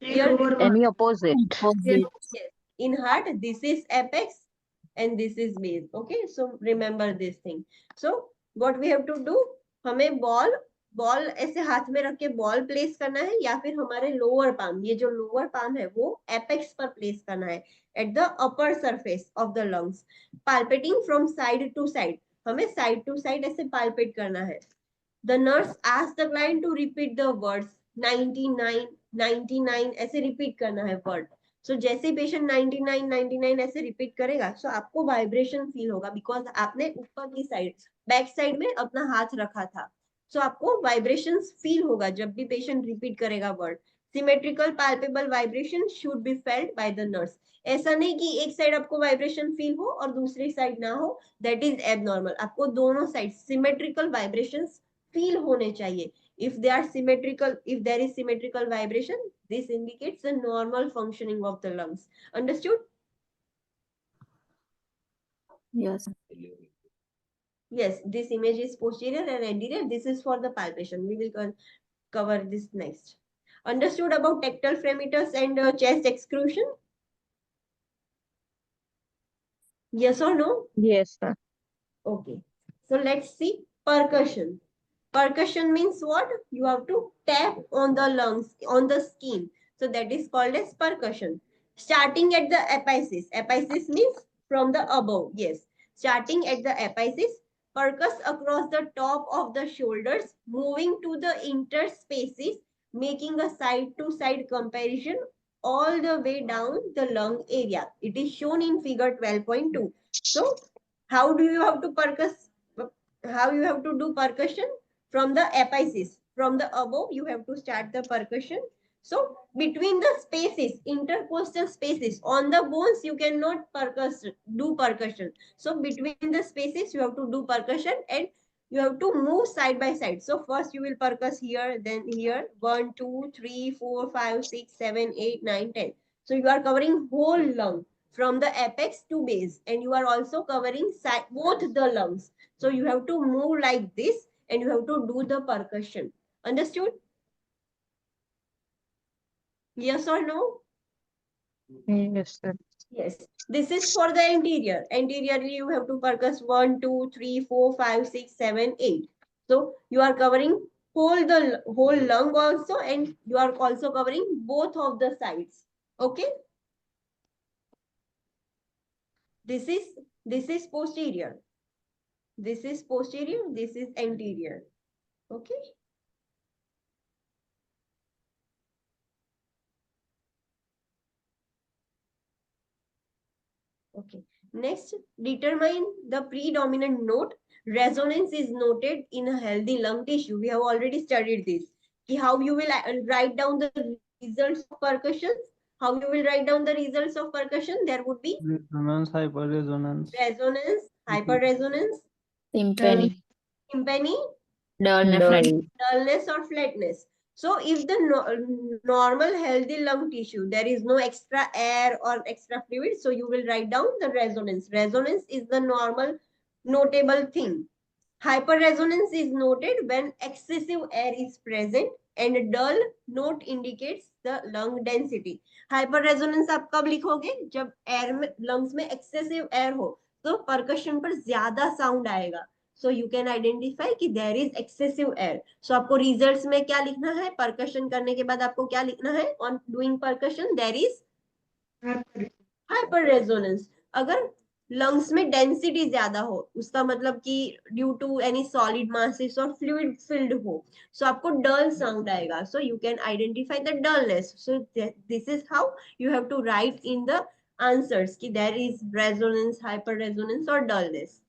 Here, Lower Any opposite? Opposite. yes, in heart, this is apex and this is base. Okay, so remember this thing. So what we have to do, हमें ball ऐसे हाथ में रख के ball place करना है, या फिर हमारे लोअर पाम, ये जो लोअर पाम है वो एपेक्स पर प्लेस करना है, at the upper surface of the lungs, palpating from side to side. हमें साइड टू साइड ऐसे पाल्पेट करना है। The nurse ask the client to repeat the words 99 99 ऐसे रिपीट करना है वर्ड। सो जैसे पेशेंट 99 99 ऐसे रिपीट करेगा, सो आपको वाइब्रेशन फील होगा, बिकॉज आपने ऊपर की साइड, बैक साइड में अपना हाथ रखा था। सो आपको वाइब्रेशन फील होगा जब भी पेशेंट रिपीट करेगा word. Symmetrical palpable vibration should be felt by the nurse. ऐसा नहीं कि एक साइड आपको वाइब्रेशन फील हो और दूसरी साइड ना हो, दैट इज एबनॉर्मल। आपको दोनों साइड सिमेट्रिकल वाइब्रेशंस फील होने चाहिए। If they are symmetrical, if there is symmetrical vibration, this indicates the normal functioning of the lungs. Understood? Yes. Yes, this image is posterior and anterior. This is for the palpation. We will cover this next. Understood about tactile fremitus and chest exclusion? Yes or no? Yes, ma'am. Okay. So let's see percussion. Percussion means what? You have to tap on the lungs, on the skin. So that is called as percussion. Starting at the apices. Apices means from the above. Yes. Starting at the apices, percuss across the top of the shoulders, moving to the interspaces, making a side-to-side comparison all the way down the lung area. It is shown in figure 12.2. So, how do you have to percuss? How you have to do percussion? From the apices, from the above, you have to start the percussion. So between the spaces, intercostal spaces on the bones, you cannot do percussion. So between the spaces, you have to do percussion, and you have to move side by side. So first you will percuss here, then here, 1, 2, 3, 4, 5, 6, 7, 8, 9, 10. So you are covering whole lung from the apex to base, and you are also covering both the lungs. So you have to move like this, and you have to do the percussion. Understood? Yes or no? Yes, sir. Yes. This is for the anterior. Anteriorly, you have to percuss 1, 2, 3, 4, 5, 6, 7, 8. So you are covering whole lung also, and you are also covering both of the sides. Okay. This is posterior. This is posterior. This is anterior. Okay. Okay. Next, determine the predominant note. Resonance is noted in a healthy lung tissue. We have already studied this. How you will write down the results of percussion? How you will write down the results of percussion? There would be Resonance, hyperresonance. resonance, hyperresonance, Timpani, tympani, dullness, Dull. flat. dullness or flatness. So if the normal healthy lung tissue, there is no extra air or extra fluid, so you will write down the resonance. Resonance is the normal notable thing. Hyperresonance is noted when excessive air is present, and dull note indicates the lung density. Hyperresonance आप कब लिखोगे? जब air में lungs में excessive air हो, तो percussion पर ज्यादा साउंड आएगा. So you can identify कि there is excessive air. So आपको results में क्या लिखना है? परकशन करने के बाद आपको क्या लिखना है? On doing percussion, there is hyperresonance. अगर लंग्स में डेंसिटी ज्यादा हो, उसका मतलब कि due to any solid masses और फ्लूइड फिल्ड हो, सो आपको डल साउंड आएगा. So you can identify the dullness. So this is how you have to write in the answers कि there is resonance, hyper resonance और dullness.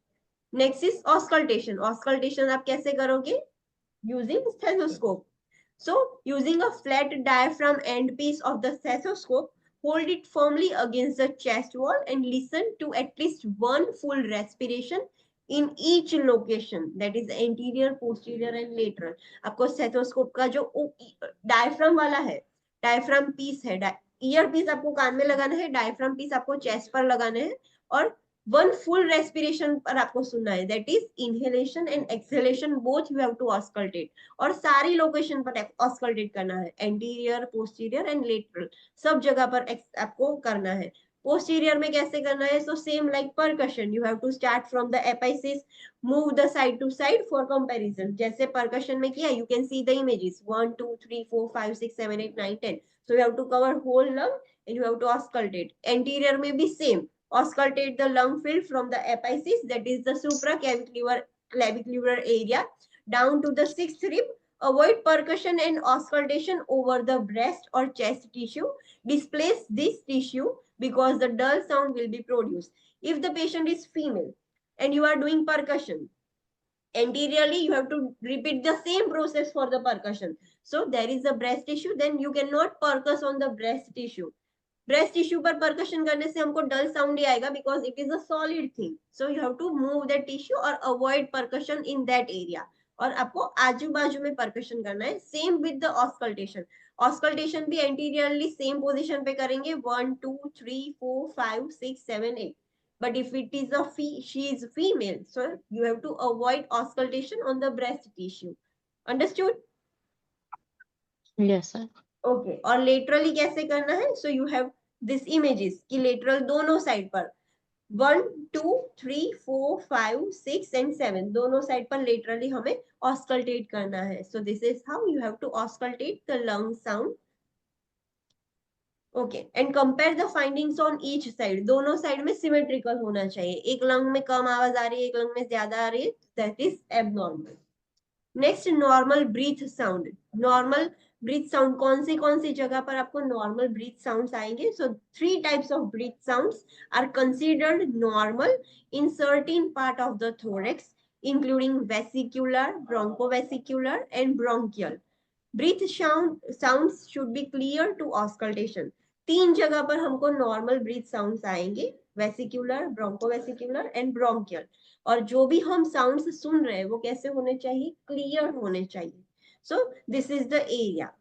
Next is auscultation. Auscultation आप कैसे करोगे? Using stethoscope. So using a flat diaphragm end piece of the stethoscope, hold it firmly against the chest wall and listen to at least one full respiration in each location, that is anterior, posterior and lateral. आपको stethoscope का जो diaphragm वाला है, diaphragm piece है, ear piece आपको कान में लगाना है, diaphragm piece आपको chest पर लगाना है, और one full respiration पर आपको सुनना है, that is inhalation and exhalation both you have to auscultate. और सारी लोकेशन पर ऑस्कल्टेट करना है, एंटीरियर, पोस्टीरियर एंड लेटरल, सब जगह पर आपको करना है. पोस्टीरियर में कैसे करना है? So same like percussion, you have to start from the apices, move the side to side for comparison. जैसे परकशन में किया, you can see the images 1 2 3 4 5 6 7 8 9 10. So you have to cover whole lung and you have to auscultate. Anterior में भी same, auscultate the lung field from the episis, that is the supraclavicular area, down to the sixth rib. Avoid percussion and auscultation over the breast or chest tissue. Displace this tissue because the dull sound will be produced. If the patient is female and you are doing percussion, anteriorly you have to repeat the same process for the percussion. So there is a breast tissue, then you cannot percuss on the breast tissue. Breast tissue पर percussion करने से हमको dull sound ही आएगा, because it is a solid thing. So you have to move the tissue और avoid percussion in that area. और आपको आजू बाजू में परकशन करना है. Same with the auscultation. Auscultation भी एंटीरियरली सेम पोजीशन पे करेंगे, 1 2 3 4 5 6 7 8. But if it is she is female, so you have to avoid auscultation on the breast tissue. Understood? Yes, sir. Okay. और laterally कैसे करना है? So you have this images कि lateral दोनों side पर 1 2 3 4 5 6 and 7 दोनों साइड पर laterally हमें auscultate करना है. So this is how you have to auscultate the lung sound. Okay, and compare the findings on each side. दोनों साइड में symmetrical होना चाहिए. एक लंग में कम आवाज आ रही है, एक लंग में ज्यादा आ रही है, that is abnormal. Next, normal breath sound. Normal breath sound कौन सी जगह पर आपको नॉर्मल ब्रीथ साउंड्स आएंगे? So 3 types of breath sounds are considered normal in certain part of the thorax, including vesicular, bronchovesicular and bronchial. Breath sounds should be clear to auscultation. 3 जगह पर हमको normal breath sounds आएंगे, वेसिक्युलर, ब्रोंकोवेसिक्युलर and bronchial. और जो भी हम sounds सुन रहे हैं वो कैसे होने चाहिए, क्लियर होने चाहिए। So this is the area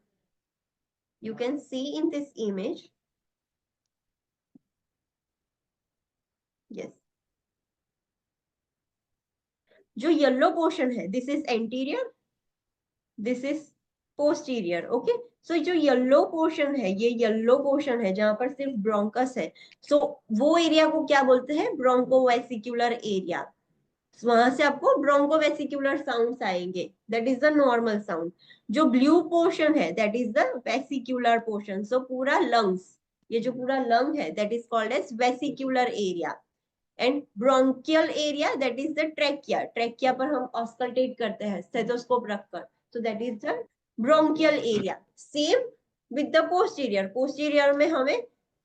you can see in this image. Yes, जो येलो पोर्शन है, this is anterior, this is posterior. Okay, so जो येलो पोर्शन है, ये येलो पोर्शन है जहां पर सिर्फ ब्रोंकस है, सो वो एरिया को क्या बोलते हैं, ब्रोंकोवेसिक्युलर एरिया। वहां से आपको ब्रोंकोवेसिक्युलर साउंड्स आएंगे, that is the normal sound. जो ब्लू पोर्शन है that is the vesicular portion, so पूरा लंग्स, ये जो पूरा लंग है that is called as vesicular area. And bronchial area that is the trachea, trachea पर हम ऑस्कल्टेट करते हैं स्टेथोस्कोप रखकर, so that is the bronchial area. Same with the posterior, posterior में हमें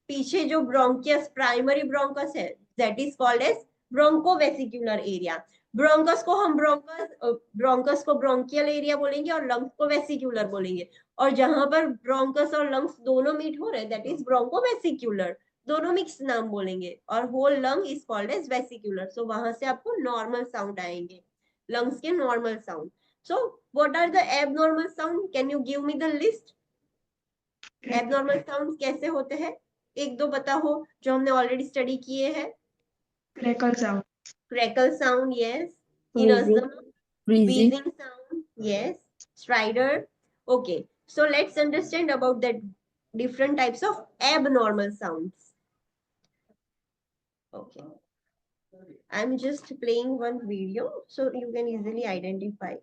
पीछे जो bronchus, primary bronchus है, that is called as bronchosvesicular area. Bronchus को हम ब्रोंकस को ब्रोंकियल एरिया बोलेंगे और लंग्स को वेसिक्युलर बोलेंगे। और जहां पर ब्रोंकस और लंग्स दोनों मीट हो रहे दैट इज ब्रोंकोवेसिक्युलर, दोनों मिक्स नाम बोलेंगे। और whole lung is called as vesicular. So वहां से आपको नॉर्मल साउंड आएंगे, लंग्स के normal sound. So what are the abnormal sound, can you give me the list? Abnormal sound कैसे होते हैं, एक दो पता हो जो हमने ऑलरेडी स्टडी किए हैं? Crackle sound, crackle sound, yes. Wheezing. Inasdam, Breathing. wheezing sound, yes. Strider. Okay, so let's understand about that different types of abnormal sounds. Okay, I'm just playing one video so you can easily identify.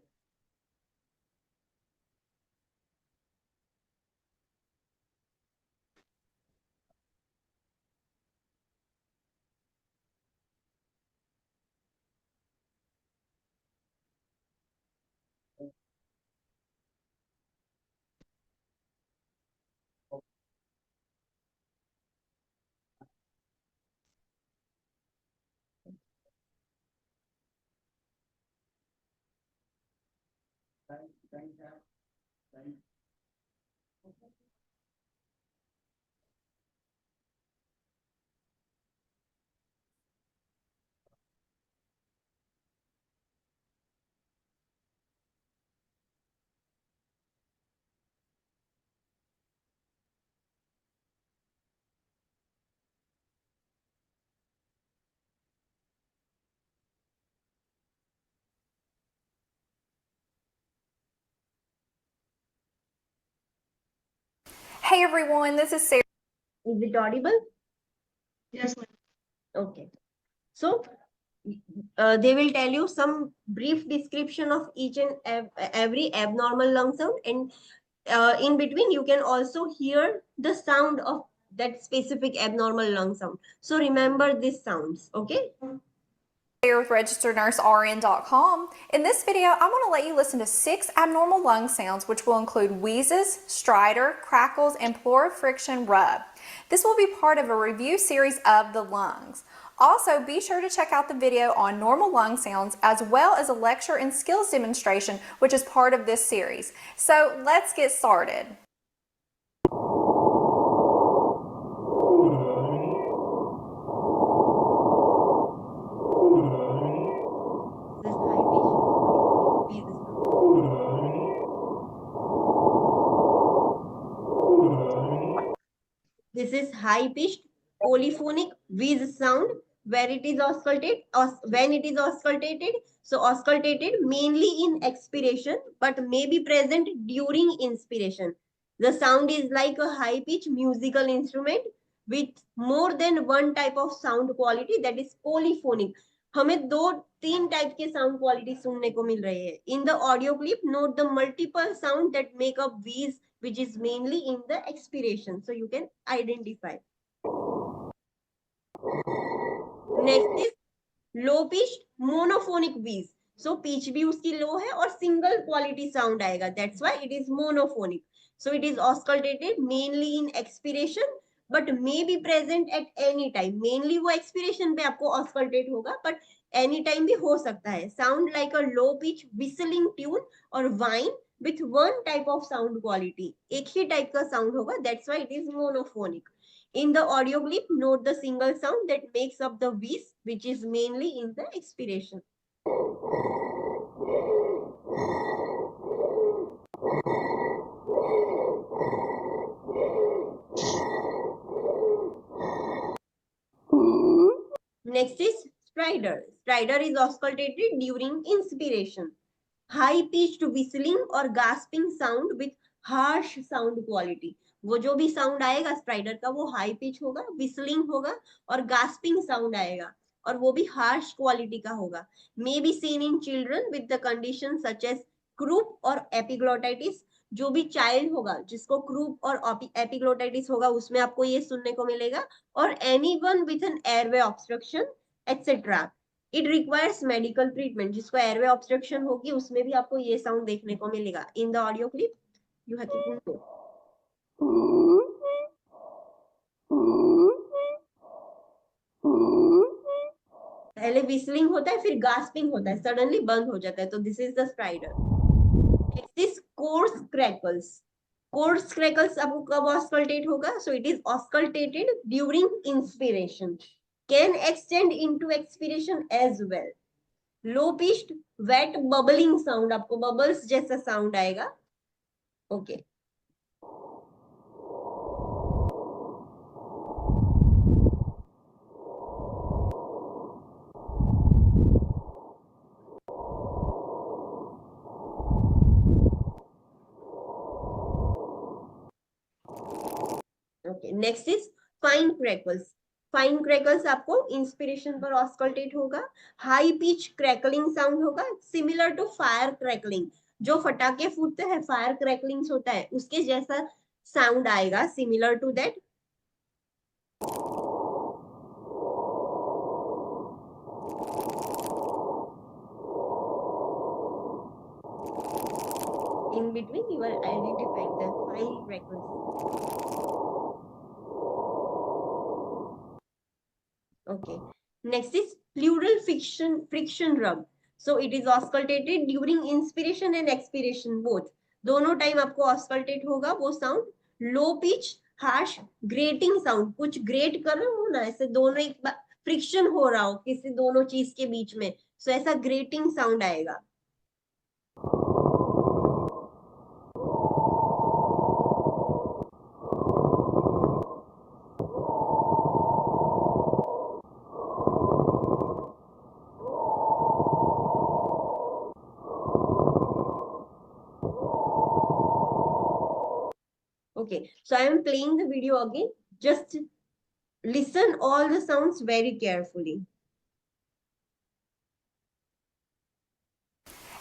Hey everyone, this is Sarah. Is it audible? yes ma'am. Okay, so they will tell you some brief description of each and every abnormal lung sound, and in between you can also hear the sound of that specific abnormal lung sound. So remember these sounds, okay? Here with registerednursern.com. In this video, I'm going to let you listen to 6 abnormal lung sounds, which will include wheezes, stridor, crackles, and pleural friction rub. This will be part of a review series of the lungs. Also, be sure to check out the video on normal lung sounds as well as a lecture and skills demonstration, which is part of this series. So let's get started. This is high-pitched polyphonic wheeze sound where it is auscultated, when it is auscultated. So auscultated mainly in expiration but may be present during inspiration. The sound is like a high-pitched musical instrument with more than one type of sound quality, that is polyphonic. हमें 2-3 type के sound quality सुनने को मिल रही है। In the audio clip note the multiple sound that make up wheeze which is mainly in the expiration, so you can identify. Next is low pitched monophonic wheeze. So pitch भी उसकी low है और single quality sound आएगा, that's why it is monophonic. So it is auscultated mainly in expiration but may be present at any time. Mainly वो expiration पे आपको auscultate होगा but any time भी हो सकता है. Sound like a low pitch whistling tune or whine with one type of sound quality. एक ही type का sound होगा, that's why it is monophonic. In the audio clip, note the single sound that makes up the wheeze, which is mainly in the expiration. Next is strider. Strider is auscultated during inspiration. High pitched whistling or gasping sound with harsh sound quality. वो जो भी sound आएगा strider का वो high pitch होगा, whistling होगा और gasping sound आएगा और वो भी harsh क्वालिटी का होगा. May be seen in children with the conditions such as croup और epiglottitis. जो भी चाइल्ड होगा जिसको क्रूप और एपिग्लोटाइटिस होगा उसमें आपको ये सुनने को मिलेगा, और anyone with an airway obstruction etcetera. It requires medical treatment. जिसको एयरवे ऑब्स्ट्रक्शन होगी उसमें भी आपको ये साउंड देखने को मिलेगा. In the audio clip you have to पहले विस्लिंग होता है, फिर गास्पिंग होता है, सडनली बंद हो जाता है. तो this is the stridor. Next is coarse crackles. Coarse crackles आपको कब ऑस्कल्टेट होगा? So it is auscultated during inspiration, can extend into expiration as well. Low pitched wet bubbling sound, आपको bubbles जैसा sound आएगा. Okay. Okay. Next is fine crackles. Fine crackles आपको inspiration पर auscultate होगा. High pitch crackling sound होगा, similar to fire crackling. जो फटाके फूटते हैं फायर क्रैकलिंग्स होता है उसके जैसा साउंड आएगा, similar to that. In between you are identifying the fine crackles. Okay. Next is pleural friction rub. So it is auscultated during inspiration and expiration both. दोनों time आपको ऑस्कल्टेट होगा वो sound. Low pitch harsh grating sound. कुछ great कर रहे हो ना, ऐसे दोनों एक फ्रिक्शन हो रहा हो किसी दोनों चीज के बीच में, सो ऐसा ग्रेटिंग साउंड आएगा. Okay, so I am playing the video again. Just listen all the sounds very carefully.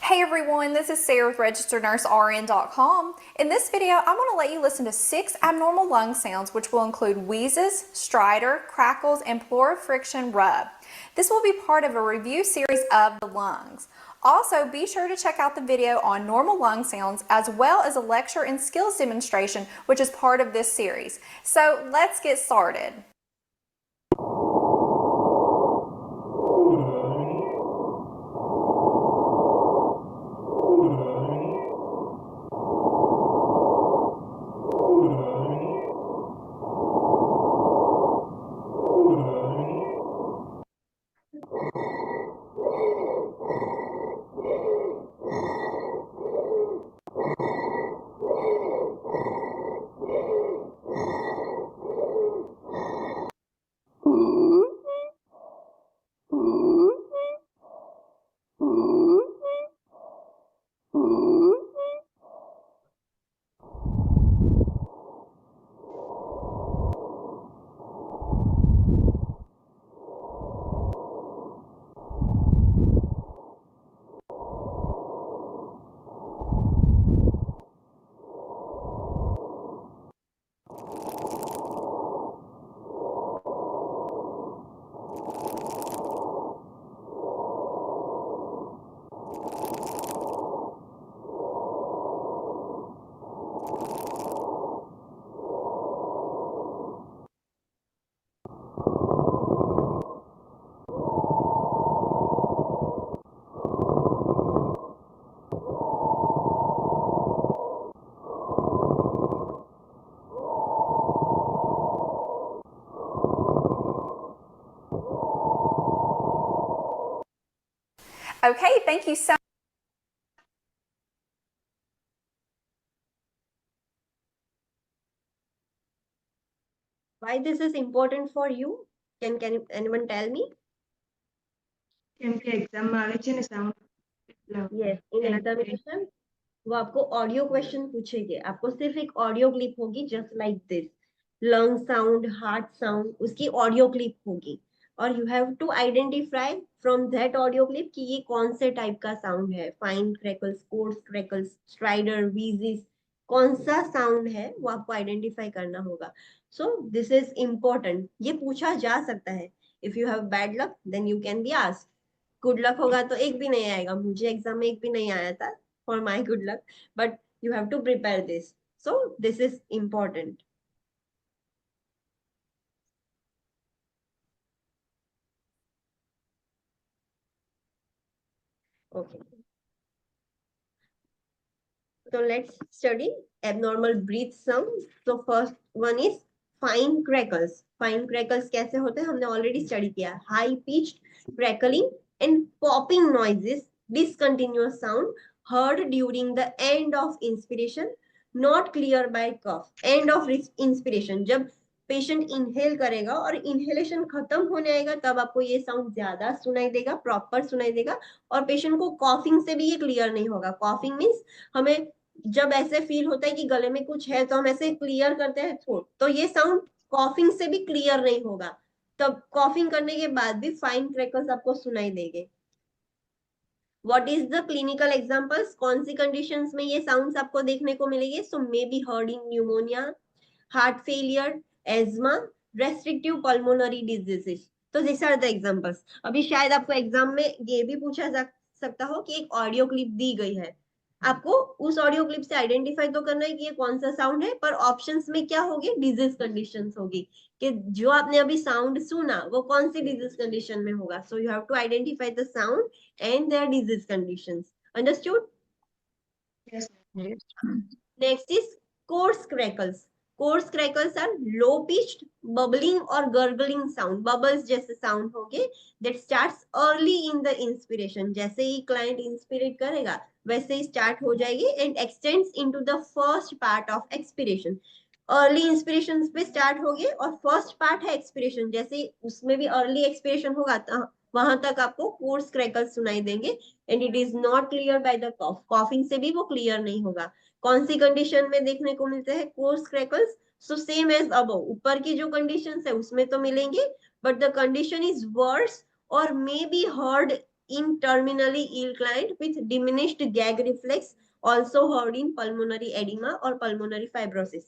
Hey everyone, this is Sarah with RegisteredNurseRN.com. In this video, I'm going to let you listen to 6 abnormal lung sounds, which will include wheezes, stridor, crackles, and pleural friction rub. This will be part of a review series of the lungs. Also, be sure to check out the video on normal lung sounds as well as a lecture and skills demonstration, which is part of this series. So let's get started. Okay, thank you so Why this is important for you? Can anyone tell me? કેમ કે એક્ઝામમાં આવે છે ને sound Yes, in examination वो आपको audio question पूछेंगे, आपको सिर्फ एक ऑडियो क्लिप होगी just like this, lung sound, heart sound, उसकी ऑडियो क्लिप होगी और you have to identify from that audio clip कि ये कौन से टाइप का साउंड है, fine crackles, coarse crackles, stridor, wheezes, कौन सा साउंड है वो आपको आइडेंटिफाई करना होगा. सो दिस इज इम्पोर्टेंट, ये पूछा जा सकता है. If you have bad luck then you can be asked. Good luck होगा तो एक भी नहीं आएगा, मुझे एग्जाम में एक भी नहीं आया था, for my good luck, but you have to prepare this, so this is important. Okay, so let's study abnormal breath sound. So first one is fine crackles. Fine crackles कैसे होते हैं हमने already study किया. High pitched crackling and popping noises, discontinuous sound heard during the end of inspiration, not clear by cough. End of inspiration, जब patient inhale करेगा और inhalation खत्म होने आएगा तब आपको ये साउंड ज्यादा सुनाई देगा, प्रॉपर सुनाई देगा. और पेशेंट को कॉफिंग से भी ये क्लियर नहीं होगा. कॉफिंग मीन्स हमें जब ऐसे फील होता है कि गले में कुछ है तो हम ऐसे क्लियर करते हैं थ्रोट, तो ये साउंड कॉफिंग से भी क्लियर नहीं होगा. तब कॉफिंग करने के बाद भी फाइन क्रैकल्स आपको सुनाई देंगे. What is the clinical examples, कौन सी कंडीशंस में ये साउंड्स आपको देखने को मिलेंगे? So may be heard in pneumonia, heart failure, asthma, restrictive pulmonary diseases. तो दिस आर द एग्जांपल्स. अभी शायद आपको एग्जाम में ये भी पूछा जा सकता हो कि एक ऑडियो क्लिप दी गई है, आपको उस ऑडियो क्लिप से आइडेंटिफाई तो करना है कि ये कौन सा साउंड है, पर ऑप्शंस में क्या होगी? डिजीज कंडीशंस होगी कि जो आपने अभी साउंड सुना वो कौन सी डिजीज कंडीशन में होगा. So you have to identify the sound and their disease conditions. Understood? Yes. Next is coarse crackles. Coarse crackles are low pitched bubbling or gurgling sound. Bubbles जैसे sound होंगे that starts early in the inspiration. जैसे ही client inspirate करेगा वैसे ही start हो जाएगी and extends into the first part of expiration. Early inspiration पे start होगी और फर्स्ट पार्ट है एक्सपिरेशन, जैसे उसमें भी अर्ली एक्सपिरेशन होगा तो वहां तक आपको कोर्स क्रैकल्स सुनाई देंगे and it is not clear by the cough. Coughing से भी वो क्लियर नहीं होगा. कौन सी कंडीशन में देखने को मिलते हैं coarse crackles? So same as above, ऊपर की जो कंडीशंस है उसमें तो मिलेंगे but the condition is worse और may be heard in terminally ill client with diminished gag reflex, also heard in pulmonary edema or pulmonary fibrosis.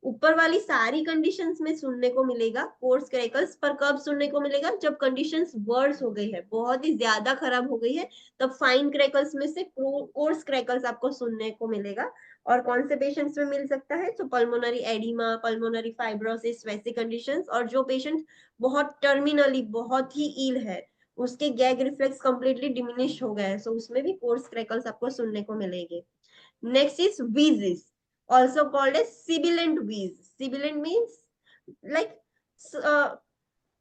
ऊपर वाली सारी कंडीशंस में सुनने को मिलेगा कोर्स क्रैकल्स, पर कब सुनने को मिलेगा? जब कंडीशंस वर्स हो गई है, बहुत ही ज्यादा खराब हो गई है, तब फाइन क्रैकल्स में से कोर्स क्रैकल्स आपको सुनने को मिलेगा. और कौन से पेशेंट्स में मिल सकता है? तो पल्मोनरी एडिमा, पल्मोनरी फाइब्रोसिस, वैसी कंडीशंस. और जो पेशेंट बहुत टर्मिनली बहुत ही इल है, उसके गैग रिफ्लेक्स कंप्लीटली डिमिनिश हो गया है, सो उसमें भी कोर्स क्रैकल्स आपको सुनने को मिलेंगे. Next is wheezes, also called as sibilant wheeze. Sibilant means like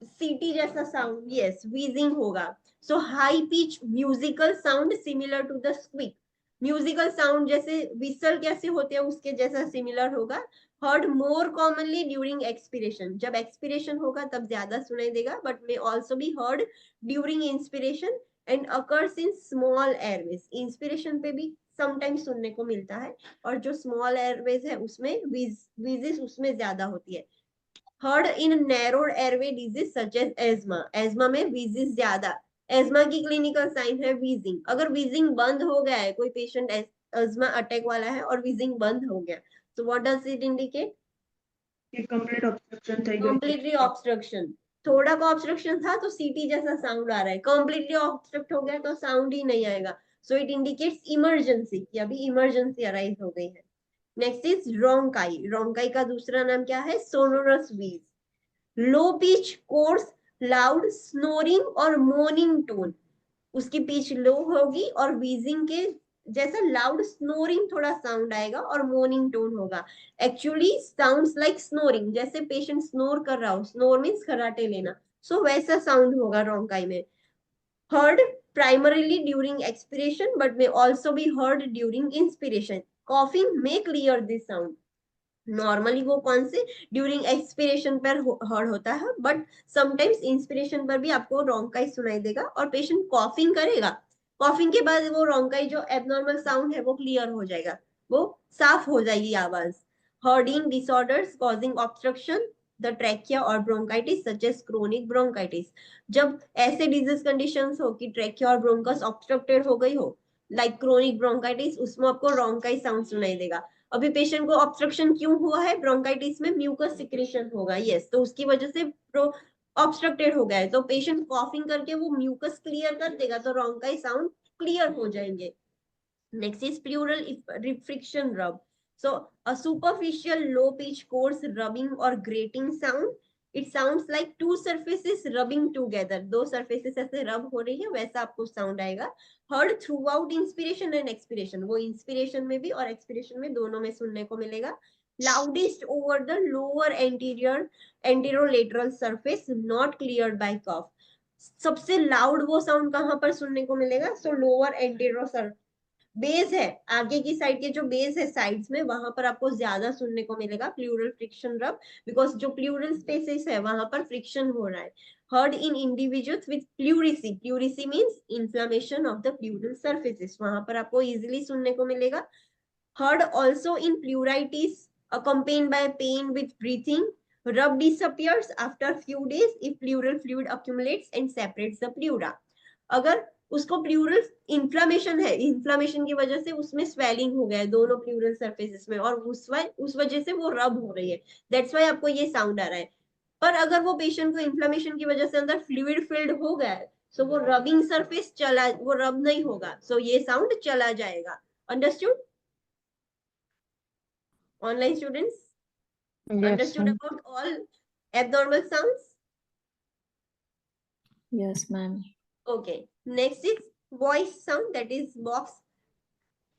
सीटी जैसा साउंड. यस, wheezing होगा. So high pitch musical sound similar to the squeak. Musical sound जैसे विसल कैसे होते हैं उसके जैसा सिमिलर होगा. Heard more commonly during expiration, जब एक्सपिरेशन होगा तब ज्यादा सुनाई देगा, but may also be heard during inspiration and occurs in small airways. Inspiration पे भी समटाइम्स सुनने को मिलता है और जो स्मॉल एयरवेज है उसमें wheezes उसमें ज्यादा होती है. Heard in narrowed airway disease such as asthma. Asthma में wheezes ज्यादा. एज्मा की क्लिनिकल साइन है wheezing. अगर wheezing बंद हो गया है, कोई पेशेंट एज्मा अटैक वाला है और wheezing बंद हो गया, so what does it indicate? કે complete obstruction થઈ ગયું છે. Completely obstruction. थोड़ा का ऑब्स्ट्रक्शन था तो सीटी जैसा साउंड आ रहा है, कंप्लीटली ऑब्स्ट्रक्ट हो गया तो साउंड ही नहीं आएगा. सो इट इंडिकेट्स इमरजेंसी, कि अभी इमरजेंसी अराइज हो गई है. Next is रोंकाई. रोंकाई का दूसरा नाम क्या है? Sonorous wheeze. Low pitch, coarse, loud, snoring और मोर्निंग टोन. उसकी पिच लो होगी और व्हीजिंग के जैसा लाउड स्नोरिंग थोड़ा साउंड आएगा और मोर्निंग टोन होगा. एक्चुअली साउंड्स लाइक स्नोरिंग, जैसे पेशेंट स्नोर कर रहा हो. स्नोर मीन्स खराटे लेना. सो वैसा साउंड होगा रोंकाई में. heard primarily during expiration but may also be heard during inspiration. Coughing may clear this sound. Normally वो कौन से ड्यूरिंग एक्सपिरेशन पर हर्ड होता है, बट समटाइम्स इंस्पिरेशन पर भी आपको रोंकाई सुनाई देगा और पेशेंट कॉफिंग करेगा. कॉफिंग के बाद वो रोंकाई जो एबनॉर्मल साउंड है वो क्लियर हो जाएगा, वो साफ हो जाएगी आवाज. Heard in disorders causing obstruction the trachea और bronchitis such as chronic bronchitis. जब ऐसे डिजीज कंडीशंस हो कि ट्रैकिया और ब्रोंकस ऑब्स्ट्रक्टेड हो गई हो, लाइक क्रोनिक ब्रोंकाइटिस, उसमें आपको रोंकाई साउंड सुनाई देगा. अभी पेशेंट को ऑब्स्ट्रक्शन क्यों हुआ है, ब्रोंकाइटिस में म्यूकस सिक्रेशन होगा, यस, तो उसकी वजह से ऑब्स्ट्रक्टेड हो गया है, तो पेशेंट कॉफिंग करके वो म्यूकस क्लियर कर देगा, तो रोंकाई साउंड क्लियर हो जाएंगे. Next is pleural friction rub. So a superficial low pitch coarse rubbing or grating sound. It sounds like two surfaces rubbing together. दो surfaces ऐसे rub हो रही है, वैसा आपको sound आएगा. Heard throughout inspiration and expiration. वो inspiration में भी और expiration में दोनों में सुनने को मिलेगा. Loudest over the lower anterolateral surface not cleared by cough. सबसे loud वो sound कहाँ पर सुनने को मिलेगा? So lower anterior बेस है, आगे की साइड के जो बेस है साइड्स में, वहां पर आपको ज्यादा सुनने को मिलेगा प्लूरल फ्रिक्शन रब, बिकॉज जो प्लूरल स्पेसेस है वहां पर फ्रिक्शन हो रहा है. Heard in individuals with pleurisy. Pleurisy means inflammation of the pleural surfaces, वहां पर आपको इजीली सुनने को मिलेगा. Heard also in pleuritis accompanied by pain with breathing. Rub disappears after few days if pleural fluid accumulates and separates the pleura. अगर उसको plural inflammation है, inflammation की वजह से उसमें स्वेलिंग हो गया है दोनों प्लूरल सरफेसेस में, और उस वजह से वो रब हो रही है, दैट्स वाई आपको ये साउंड आ रहा है. पर अगर वो पेशेंट को इन्फ्लामेशन की वजह से अंदर फ्लूइड फिल्ड हो गया है, सो वो रबिंग सरफेस चला, वो रब नहीं होगा, सो ये साउंड चला जाएगा. Understood online students? Yes, Understood ma'am. about all abnormal sounds? Yes, ma'am. Okay, next is voice sound, that is box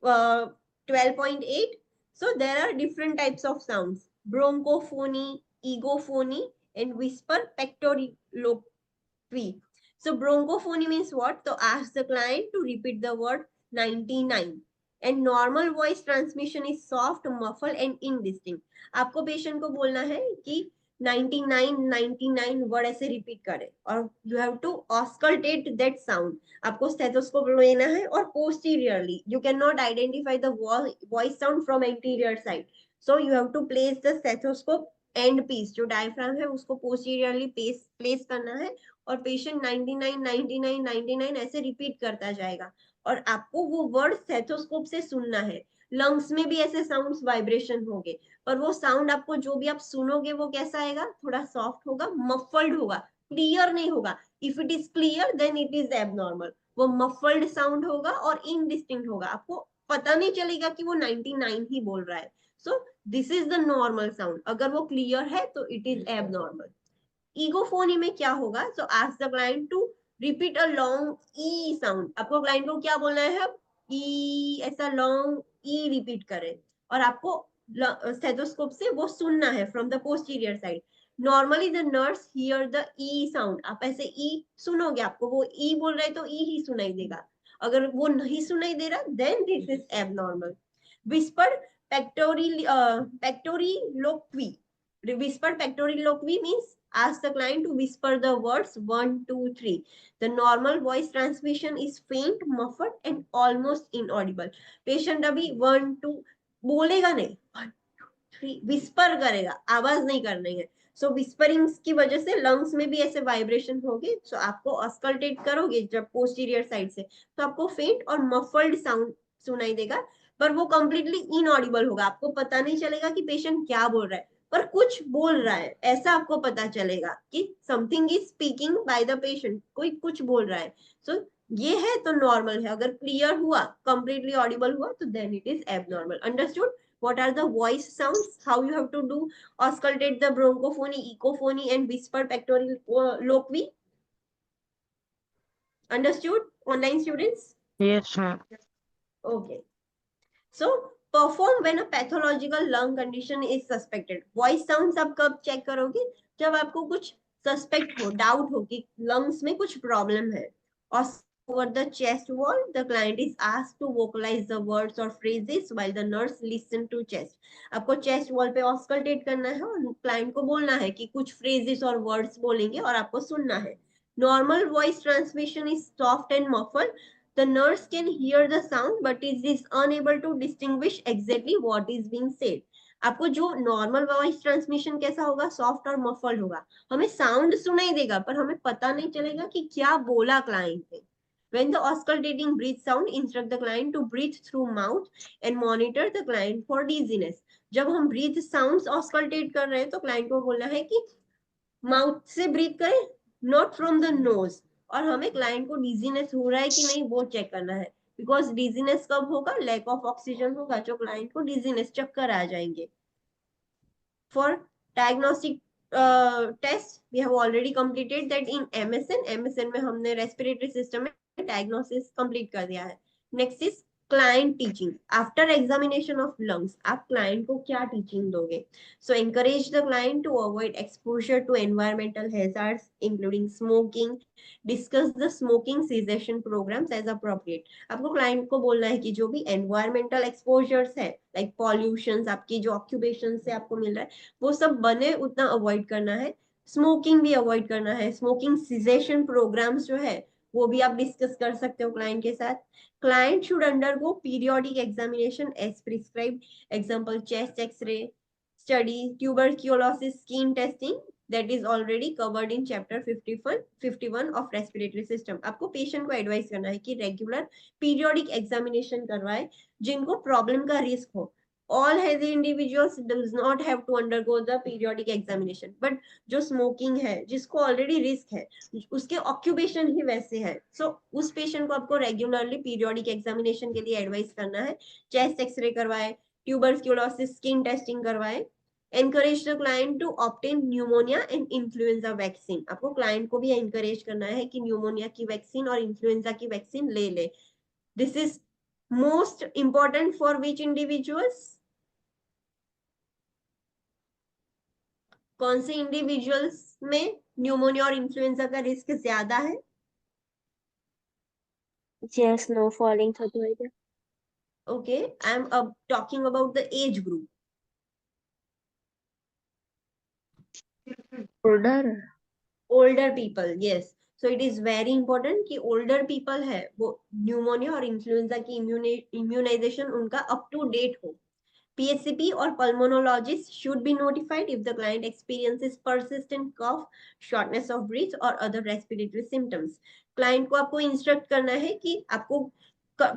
12.8. So there are different types of sounds: bronchophony, egophony, and whisper pectoriloquy. So bronchophony means what? So ask the client to repeat the word 99. And normal voice transmission is soft, muffled, and indistinct. आपको patient को बोलना है कि 99 word ऐसे repeat करे, और you have to auscultate that sound. आपको stethoscope लेना है और posteriorly, you can not identify the voice sound from anterior side, so you have to place the stethoscope end piece, जो डायफ्राम है उसको पोस्टीरियरली प्लेस करना है, और पेशेंट 99 ऐसे रिपीट करता जाएगा, और आपको वो वर्ड स्टेथोस्कोप से सुनना है. लंग्स में भी ऐसे साउंड्स वाइब्रेशन होंगे, पर वो साउंड आपको जो भी आप सुनोगे वो कैसा आएगा, थोड़ा सॉफ्ट होगा, मफल्ड होगा, क्लियर नहीं होगा. If it is clear then it is abnormal. वो मफल्ड साउंड होगा और इनडिस्टिंक्ट होगा, आपको पता नहीं चलेगा कि वो 99 ही बोल रहा है. So this is the normal sound. अगर वो क्लियर है तो इट इज एबनॉर्मल. ईगोफोनी में क्या होगा? So ask the client to repeat a long E sound. आपको क्लाइंट को क्या बोलना है? अब ई, ऐसा लॉन्ग ई रिपीट करें, और आपको स्टेथोस्कोप से वो सुनना है from the posterior side. Normally the nurse here the E sound. आप ऐसे ई सुनोगे, आपको वो ई बोल रहा है तो ई ही सुनाई देगा. अगर वो नहीं सुनाई दे रहा then this is abnormal. Whisper pectoriloquy. Whisper pectoriloquy means ask the client to whisper the words 1, 2, 3. The normal voice transmission is faint, muffled, and almost inaudible. Patient अभी 1, 2 बोलेगा नहीं, 1, 2, 3 विस्पर करेगा, आवाज नहीं करनी है. सो विस्परिंग की वजह से लंग्स में भी ऐसे वाइब्रेशन होगी. सो आपको ऑस्कल्टेट करोगे जब पोस्टीरियर साइड से, तो आपको फेंट और मफल्ड साउंड सुनाई देगा, पर वो कंप्लीटली इनऑडिबल होगा. आपको पता नहीं चलेगा कि पेशेंट क्या बोल रहा है, पर कुछ बोल रहा है ऐसा आपको पता चलेगा कि something is speaking by the patient, कोई कुछ बोल रहा है. सो ये है तो नॉर्मल है. अगर क्लियर हुआ, कंप्लीटली ऑडिबल हुआ, तो then it is abnormal. Understood what are the voice sounds, how you have to do auscultate the bronchophony, echophony, and whisper pectoriloquy? Understood, online students? Yes, ma'am. Okay. So perform when a pathological lung condition is suspected. Voice sounds आप कब check करोगे? जब आपको कुछ suspect हो, doubt हो कि lungs में कुछ प्रॉब्लम है. Over the chest wall, the client is asked to vocalize the words or phrases while the nurse listen to chest. आपको chest wall पे auscultate करना है और client को बोलना है कि कुछ phrases और words बोलेंगे और आपको सुनना है. Normal voice transmission is soft and muffled. The nurse can hear the sound but is unable to distinguish exactly what is being said. आपको जो नॉर्मल वॉइस ट्रांसमिशन कैसा होगा, सॉफ्ट और मफल होगा. हमें साउंड सुनाई देगा पर हमें पता नहीं चलेगा कि क्या बोला क्लाइंट ने. When the auscultating breath sound instruct the client to breathe through mouth and monitor the client for dizziness. जब हम breath sounds auscultate कर रहे हैं तो क्लाइंट को बोलना है कि माउथ से ब्रीथ करें, नॉट फ्रॉम द नोज. और हमें क्लाइंट को डिजीनेस हो रहा है कि नहीं वो चेक करना है, बिकॉज डिजीनेस कब होगा, लैक ऑफ ऑक्सीजन होगा, जो क्लाइंट को डिजीनेस चक्कर आ जाएंगे. For diagnostic test, we have already completed that in MSN. MSN में हमने respiratory system में diagnosis complete कर दिया है. Next is client teaching. After examination of lungs, आप client को क्या teaching दोगे? So encourage the client to avoid exposure to environmental hazards, including smoking. Discuss the smoking cessation programs as appropriate. आपको client को बोलना है कि जो भी environmental exposures है, like pollutions, आपकी जो occupation से आपको मिल रहा है, वो सब बने उतना अवॉइड करना है. स्मोकिंग भी अवॉइड करना है. स्मोकिंग सिजेशन प्रोग्राम्स जो है वो भी आप डिस्कस कर सकते हो क्लाइंट के साथ. Client should undergo periodic examination as prescribed. Example chest x-ray study, tuberculosis skin testing, that is already covered in chapter 51 of respiratory system. आपको पेशेंट को एडवाइस करना है कि रेगुलर पीरियोडिक एग्जामिनेशन करवाए जिनको प्रॉब्लम का रिस्क हो. All healthy individuals does not have to undergo the periodic examination, but जो smoking है, जिसको already risk है, उसके occupation ही वैसे है, so उस patient को आपको regularly periodic examination के लिए advise करना है. chest x-ray करवाए, tuberculosis skin testing करवाए. encourage the client to obtain pneumonia and influenza vaccine. आपको client को भी encourage करना है कि pneumonia की vaccine और influenza की vaccine ले ले. This is most important for which individuals? कौन से इंडिविजुअल्स में न्यूमोनिया और इन्फ्लुएंजा का रिस्क ज्यादा है? Yes, no falling થતું હોય છે. Okay, I am talking about the age group. Older people, yes. So it is very important कि older people है वो न्यूमोनिया और इन्फ्लुएंजा की इम्यूनाइजेशन उनका अप टू डेट हो. PHCP or pulmonologist should be notified if the client experiences persistent cough, shortness of breath or other respiratory symptoms. Client को आपको instruct करना है कि आपको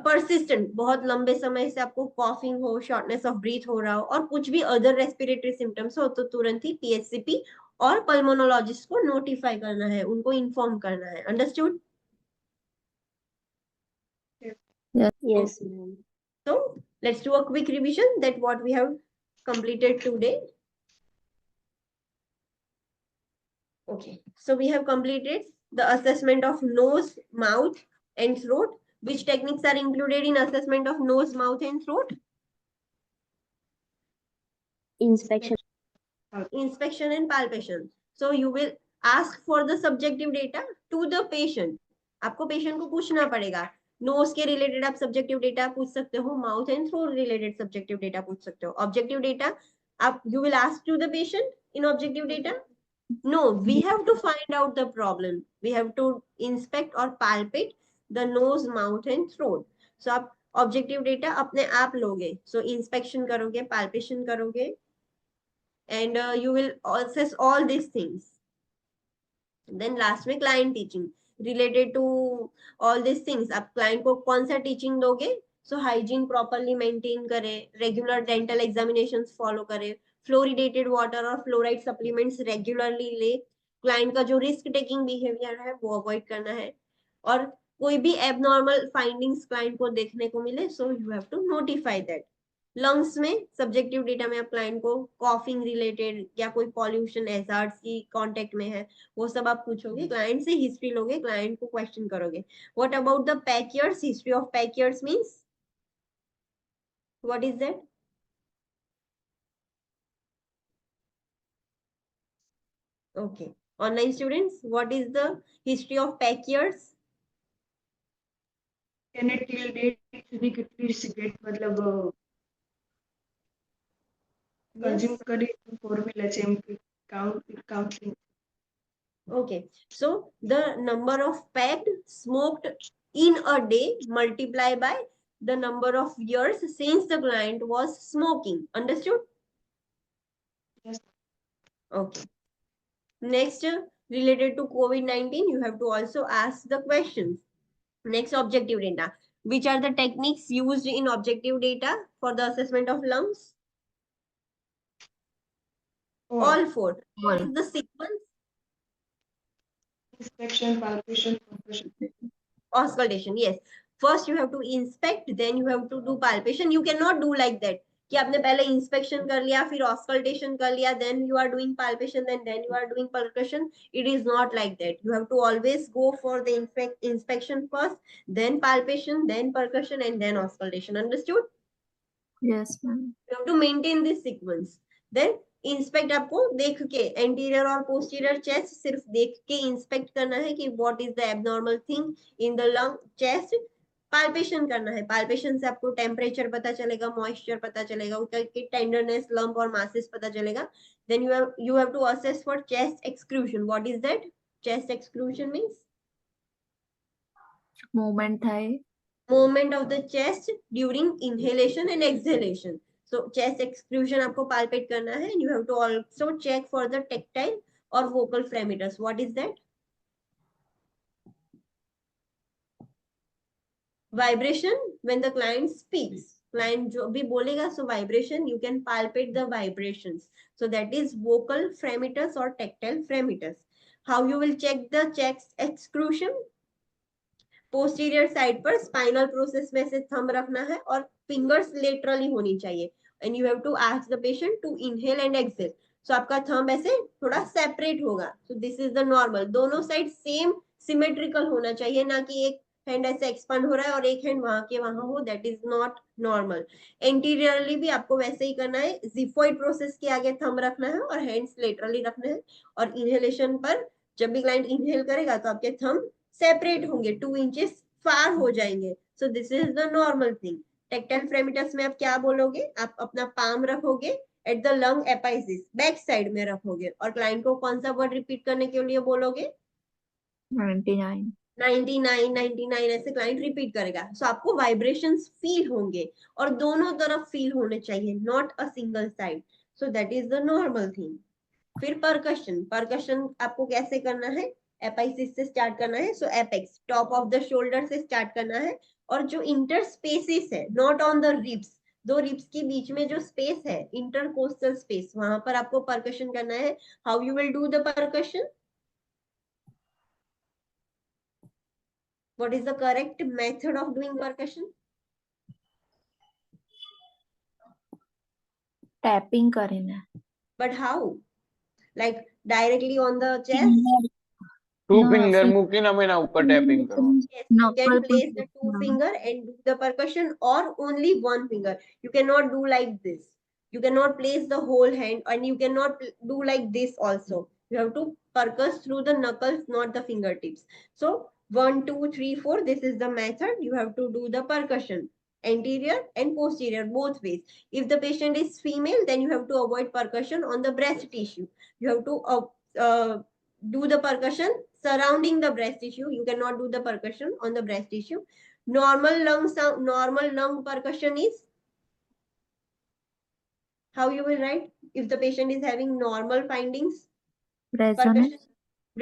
persistent बहुत लंबे समय से आपको coughing हो, shortness of breath हो रहा हो और कुछ भी other respiratory symptoms हो तो तुरंत ही PHCP और pulmonologist को notify करना है, उनको inform करना है. Understood? Yes, ma'am. So let's do a quick revision that what we have completed today. Okay, so we have completed the assessment of nose, mouth and throat. Which techniques are included in assessment of nose, mouth and throat? Inspection. Inspection and palpation. So you will ask for the subjective data to the patient. आपको patient को पूछना पड़ेगा. Knows के related आप subjective data पूछ सकते हो, mouth and throat related subjective data पूछ सकते हो. ऑब्जेक्टिव डेटा आप you will ask to the patient in objective data. No, we have to find out the problem. We have to inspect or palpate the nose, mouth and throat. So आप objective data अपने आप लोगे. So inspection करोगे, palpation करोगे, and you will assess all these things. Then last में client teaching related to all these things. आप client को कौन सा teaching दोगे? So hygiene properly maintain करे, regular dental examinations follow करे, fluoridated water और fluoride supplements regularly ले, client का जो risk taking behavior है वो avoid करना है, और कोई भी abnormal findings client को देखने को मिले so you have to notify that. Lungs में सब्जेक्टिव डेटा में आप क्लाइंट को कॉफिंग रिलेटेड या कोई पॉल्यूशन एजार्ड्स की कांटेक्ट में है वो सब आप पूछोगे, क्लाइंट से हिस्ट्री लोगे, क्लाइंट को क्वेश्चन करोगे. What about the pack years? History of pack years means what is that? Okay, online students, what is the history of pack years? એને ટીલ ડેટ સુધી કેટલી સિગરેટ મતલબ કન્ઝ્યુમ કરી ફોર્મ્યુલા છે એમ કે counselling. Okay, so the number of packed smoked in a day multiplied by the number of years since the client was smoking. Understood? Yes. Okay. Next, related to COVID-19, you have to also ask the questions. Next, objective data. Which are the techniques used in objective data for the assessment of lungs? All four. What is the sequence? Inspection, palpation, compression. Auscultation, yes. First you have to inspect, then you have to do palpation. You cannot do like that कि आपने पहले inspection कर लिया फिर auscultation कर लिया, then you are doing palpation, then you are doing percussion. It is not like that. You have to always go for the inspection first, then palpation, then percussion, and then auscultation. Understood? Yes, ma'am. You have to maintain this sequence. Then inspect आपको देख के anterior और posterior chest सिर्फ देख के inspect करना है कि what is the abnormal thing in the lung chest. Palpation करना है. पाल्पेशन से आपको टेम्परेचर पता चलेगा, मॉइस्चर पता चलेगा, उसका टेंडरनेस, लंप और मासेस पता चलेगा. Then you have to assess for chest exclusion. What is that? Chest exclusion means Movement થાય. movement of the chest during inhalation and exhalation. So chest exclusion आपको palpate करना है. You have to also check for the tactile or vocal parameters. What is that? Vibration when the client speaks. Client जो भी बोलेगा, so vibration, you can palpate the vibrations. So that is vocal parameters or tactile parameters. How you will check the chest exclusion? Posterior side पर spinal process में से thumb रखना है और fingers laterally होनी चाहिए. And you have to ask the patient to inhale and exhale. So आपका thumb ऐसे थोड़ा सेपरेट होगा. So this is the normal. दोनों साइड सेम सिमेट्रिकल होना चाहिए, ना कि एक हैंड ऐसे एक्सपांड हो रहा है और एक हैंड वहां के वहां हो. That is not normal. Anteriorly भी आपको वैसे ही करना है. जिफोइड प्रोसेस के आगे थंब रखना है और हैंड्स लेटरली रखने हैं. और इनहेलेशन पर जब भी क्लाइंट इनहेल करेगा तो आपके थंब सेपरेट होंगे, 2 इंचेस फार हो जाएंगे. So this is the normal thing. Tactile parameters में आप क्या बोलोगे? आप अपना पाम रखोगे at the lung apices, back side में रखोगे और क्लाइंट को कौन सा वर्ड रिपीट करने के लिए बोलोगे? 99. 99 99 ऐसे क्लाइंट रिपीट करेगा. सो आपको वाइब्रेशंस फील होंगे और दोनों तरफ फील होने चाहिए, not a single side. So that is the normal thing. फिर परकशन. परकशन आपको कैसे करना है? एपाइसिस से स्टार्ट करना है. So apex, top of the shoulder से स्टार्ट करना है. और जो इंटर स्पेसिस है, नॉट ऑन द रिब्स, दो रिब्स के बीच में जो स्पेस है, इंटरकोस्टल स्पेस, वहां पर आपको परकशन करना है. How you will do the percussion? What is the correct method of doing percussion? Tapping કરીને. But how? Like directly on the chest? Two No, finger finger. મૂકીને અમે એના ઉપર ટેપિંગ કરવાનું. Yes, you can Knuckle place the પર two કરવાનું. finger and do the percussion, or only one finger. You cannot do like this. You cannot place the whole hand, and you cannot do like this also. You have to percuss through the knuckles, not the fingertips. So 1 2 3 4, this is the method. You have to do the percussion, anterior and posterior, both ways. If the patient is female, then you have to avoid percussion on the breast tissue. You have to do the percussion surrounding the breast tissue. You cannot do the percussion on the breast tissue. Normal lung sound, normal lung percussion is how you will write if the patient is having normal findings. Resonance. Percussion,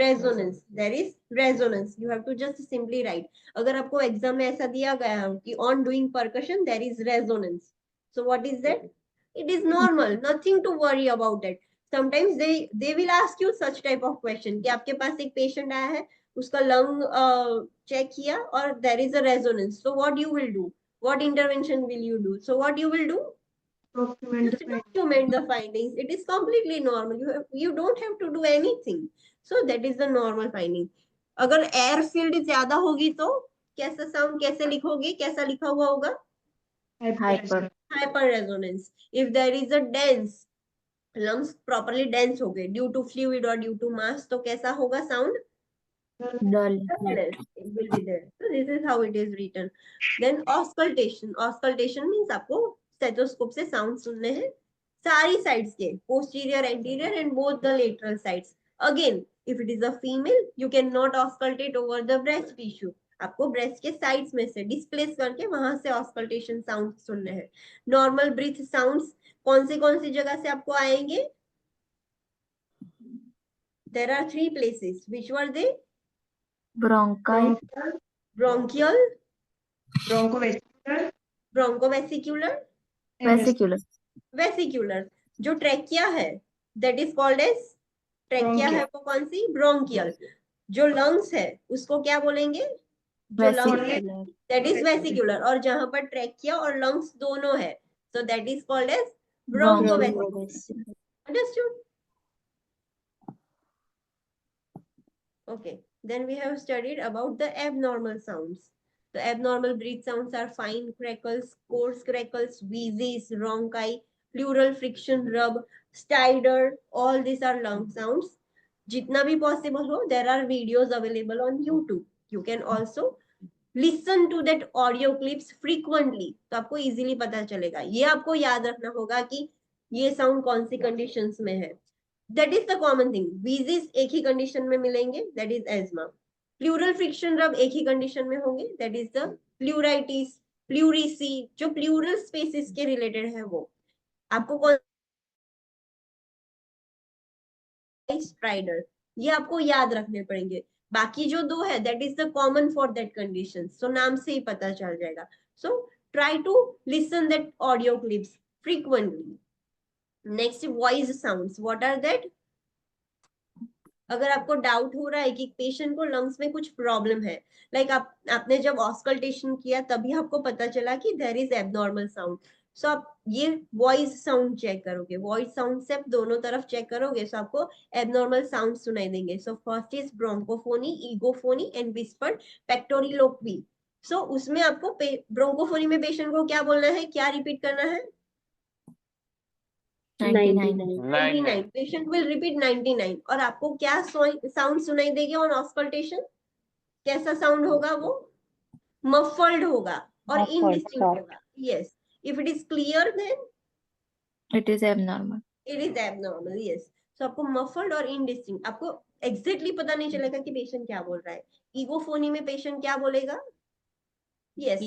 resonance. There is resonance. You have to just simply write. अगर आपको exam में ऐसा दिया गया है कि on doing percussion there is resonance, so what is that? It is normal. Nothing to worry about that. Sometimes they will ask you such type of question कि आपके पास एक patient आया है, उसका lung check किया और there is a resonance. So what you will do? What intervention will you do? So what you will do? Document Just the findings. document the findings. It is completely normal. You don't have to do anything. So that is the normal finding. अगर air filled ज्यादा होगी तो कैसा sound कैसे लिखोगे? कैसा लिखा हुआ होगा? Hyper. Hyper resonance. If there is a dense, lungs properly dense हो गए due to fluid or due to mass, तो कैसा होगा sound? Dull. Dullness, it will be there. So this is how it is written. Then auscultation. Auscultation means आपको stethoscope से sound सुनने हैं सारी साइड्स के, posterior, anterior and both the lateral sides. Again, if it is a female, you cannot auscultate over the breast tissue. आपको breast के sides में से डिस्प्लेस करके वहां से ऑस्कल्टेशन साउंड सुनने हैं. नॉर्मल ब्रीथ साउंड्स कौन सी जगह से आपको आएंगे? There are 3 places. Which were they? Bronchi. Bronchial, ब्रोंकोवेस्टिकुलर, bronchovesicular, Vesicular. vesicular. जो ट्रेकिया है that is called as trachea है वो कौन सी? ब्रोंकियल. जो लंग्स है उसको क्या बोलेंगे? जो लंग्स है Vesicular. that is vesicular. और जहां पर ट्रेकिया और लंग्स दोनों है so that is called as bronchovesicular. Bronchovesicular. Understood? Okay, then we have studied about the abnormal sounds. The abnormal breath sounds are fine crackles, coarse crackles, wheezes, rhonchi, pleural friction rub, stridor. All these are lung sounds. Jitna bhi possible ho, there are videos available on YouTube. You can also listen to that audio clips frequently. तो आपको easily पता चलेगा. ये आपको याद रखना होगा कि ये sound कौन सी conditions में है. That is the common thing. Wheezes एक ही condition में मिलेंगे, that is asthma. Pleural friction rub एक ही condition में होंगे, that is the pleuritis, pleurisy, जो pleural spaces के related है वो. आपको कौन स्ट्राइडर, ये आपको याद रखने पड़ेंगे. बाकी जो 2 है that is the common for that condition. So नाम से ही पता चल जाएगा. So try to listen that audio clips frequently. Next, voice sounds. What are that? अगर आपको डाउट हो रहा है कि पेशेंट को लंग्स में कुछ प्रॉब्लम है, लाइक आपने जब ऑस्कल्टेशन किया तभी आपको पता चला कि देयर इज एबनॉर्मल साउंड, सो आप ये वॉइस साउंड चेक करोगे. वॉइस साउंड से आप दोनों तरफ चेक करोगे सो आपको एबनॉर्मल साउंड सुनाई देंगे. So first is bronchophony, egophony and whispered pectoriloquy. So उसमें आपको ब्रोंकोफोनी में पेशेंट को क्या बोलना है, क्या रिपीट करना है? 99. 99. Patient will repeat 99. और आपको क्या साउंड सुनाई देगी ऑन ऑस्कल्टेशन? कैसा साउंड होगा वो? मफल्ड होगा और Muffled, इनडिस्टिंक्ट soft. होगा. Yes, if it is clear then It is abnormal. It is abnormal. Yes, so आपको मफल्ड और इनडिस्टिंक्ट, आपको एग्जैक्टली पता नहीं चलेगा कि पेशेंट क्या बोल रहा है. ईगोफोनी में पेशेंट क्या बोलेगा? Yes,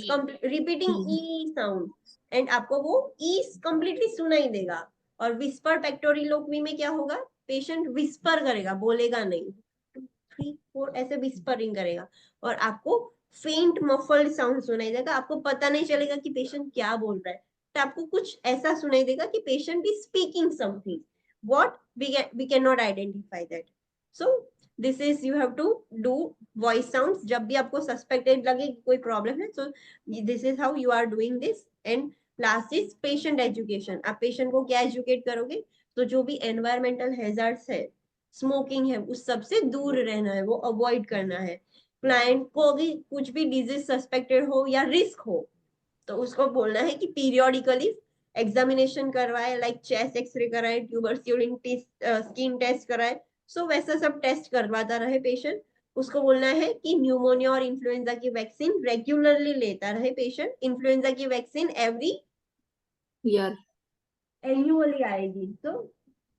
repeating E sound and आपको वो ई कंप्लीटली सुनाई देगा. और विस्पर पेक्टोरिलोक्वी में क्या होगा? पेशेंट विस्पर करेगा, बोलेगा नहीं. 2, 3, 4 ऐसे विस्परिंग करेगा और आपको फेंट मफल्ड साउंड सुनाई देगा. आपको पता नहीं चलेगा कि पेशेंट क्या बोल रहा है, तो आपको कुछ ऐसा सुनाई देगा कि patient is speaking something. What we can not identify that. So this is you have to do voice sounds जब भी आपको सस्पेक्टेड लगे कि कोई प्रॉब्लम है. So this is how you are doing this. And last is patient education. आप patient को क्या एजुकेट करोगे? तो जो भी एनवायरमेंटल हैजार्ड्स है, स्मोकिंग है, उस सब से दूर रहना है, वो अवॉइड करना है. क्लाइंट को भी कुछ भी डिजीज सस्पेक्टेड हो या रिस्क हो तो उसको बोलना है कि पीरियोडिकली एग्जामिनेशन करवाए, लाइक चेस्ट एक्सरे कराए, ट्यूबर्स यूरिन टेस्ट, स्किन टेस्ट कराए. सो वैसा सब टेस्ट करवाता रहे पेशेंट. उसको बोलना है कि न्यूमोनिया और इन्फ्लुएंजा की वैक्सीन रेगुलरली लेता रहे पेशेंट. इन्फ्लुएंजा की वैक्सीन एवरी Year. एन्युअली आएगी. तो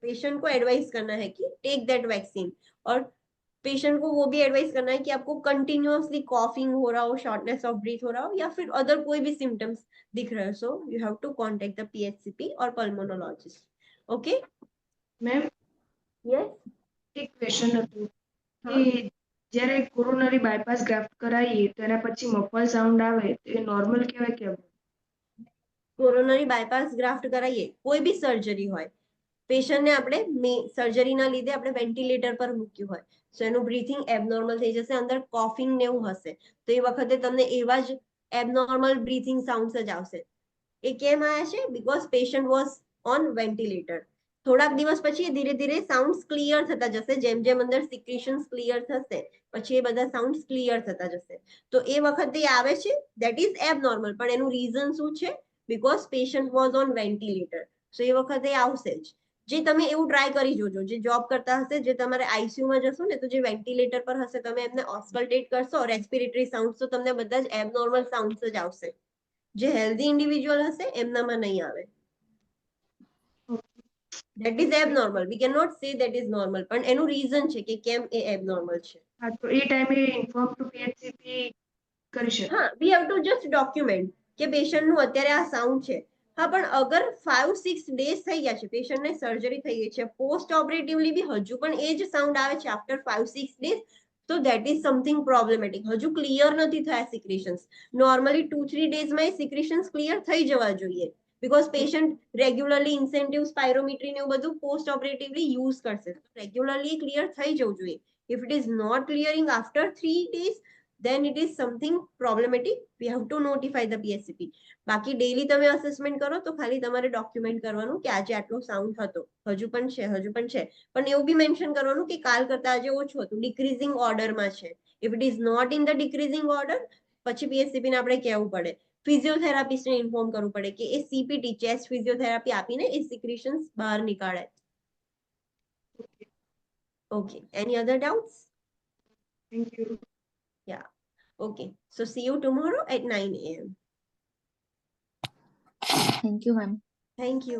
पेशेंट को एडवाइस करना है कि टेक दैट वैक्सीन. और पेशेंट को वो भी एडवाइस करना है कि आपको कंटिन्यूअसली कॉफिंग हो रहा हो, शॉर्टनेस ऑफ ब्रीथ हो रहा हो या फिर अदर कोई भी सिम्टम्स दिख रहे हो, so you have to contact the PHCP और पल्मोनोलॉजिस्ट. Okay ma'am yes. એક ક્વેશ્ચન હતું કે જ્યારે કોરોનરી બાયપાસ ગ્રાફ્ટ કરાવીએ તો એના પછી મફલ સાઉન્ડ આવે તો એ નોર્મલ કહેવાય કે કોરોનરી બાયપાસ ગ્રાફ્ટ કરાવીએ, કોઈ બી સર્જરી હોય, પેશન્ટને આપણે સર્જરીના લીધે આપણે વેન્ટિલેટર પર મૂક્યું હોય, સો એનું બ્રીથિંગ એબનોર્મલ થઈ જશે, અંદર કોફિંગ ને એવું હશે, તો એ વખતે તમને એવા જ એબનોર્મલ બ્રીથિંગ સાઉન્ડ્સ જ આવશે. એ કેમ આવ્યા છે? Because patient was on ventilator. થોડાક દિવસ પછી ધીરે ધીરે સાઉન્ડ્સ ક્લિયર થતા જશે. જેમ જેમ અંદર સિક્રેશન્સ ક્લિયર થશે પછી એ બધા સાઉન્ડ્સ ક્લિયર થતા જશે. તો એ વખતે આવે છે ધેટ ઇઝ એબનોર્મલ. પણ એનું રીઝન શું છે? Because patient was on ventilator. So એ વખતે આવશે જ. જે તમે એવું ટ્રાય કરી જોજો, જે જોબ કરતા હશે, જે તમારે આઈસીયુ માં જશો ને તો જે વેન્ટિલેટર પર હશે, તમે એમને ઓસ્કલ્ટેટ કરશો રેસ્પિરેટરી સાઉન્ડ, તો તમને બધા જ એબનોર્મલ સાઉન્ડ્સ જ આવશે. જે હેલ્ધી ઇન્ડિવિજ્યુઅલ હશે એમનામાં નહીં આવે. That is abnormal, we can not say that is normal, પણ એનું રીઝન છે કે કેમ એ એબનોર્મલ છે. હા, તો એ ટાઈમે ઇન્ફોર્મ ટુ PHCP કરી શકે. હા, we have to just document કે પેશન્ટ નું અત્યારે આ સાઉન્ડ છે. હા, પણ અગર 5-6 ડેઝ થઈ ગયા છે, પેશન્ટને સર્જરી થઈ ગઈ છે, પોસ્ટ ઓપરેટિવલી બી હજુ પણ એ જ સાઉન્ડ આવે છે આફ્ટર 5-6 ડેઝ, તો ધેટ ઇઝ સમથિંગ પ્રોબ્લેમેટિક. હજુ ક્લિયર નથી થયા સિક્રેશન્સ. નોર્મલી 2-3 ડેઝમાં એ સિક્રેશન્સ ક્લિયર થઈ જવા જોઈએ, because patient regularly incentive spirometry ને એવું બધું પોસ્ટ ઓપરેટિવલી યુઝ કરશે. રેગ્યુલરલી ક્લિયર થઈ જવું જોઈએ. If it is not clearing after 3 days, then it is something problematic. We have to notify the PHCP. બાકી ડેઈલી તમે અસેસમેન્ટ કરો તો ખાલી તમારે ડોક્યુમેન્ટ કરવાનું કે આજે આટલો સાઉન્ડ હતો, હજુ પણ છે, પણ એવું બી મેન્શન કરવાનું કે કાલ કરતા આજે ઓછું હતું, ડિક્રીઝિંગ ઓર્ડરમાં છે. If it is not in the decreasing order, પછી PHCP ને આપણે કહેવું પડે, ફિઝિયોથેરાપિસ્ટને ઇન્ફોર્મ કરવું પડે કે એ CPT ચેસ્ટ ફિઝિયોથેરાપી આપીને એ સિક્રેશન્સ બહાર નીકાળે. Okay, any other doubts? Thank you. Okay, so see you tomorrow at 9 a.m. Thank you, ma'am. Thank you.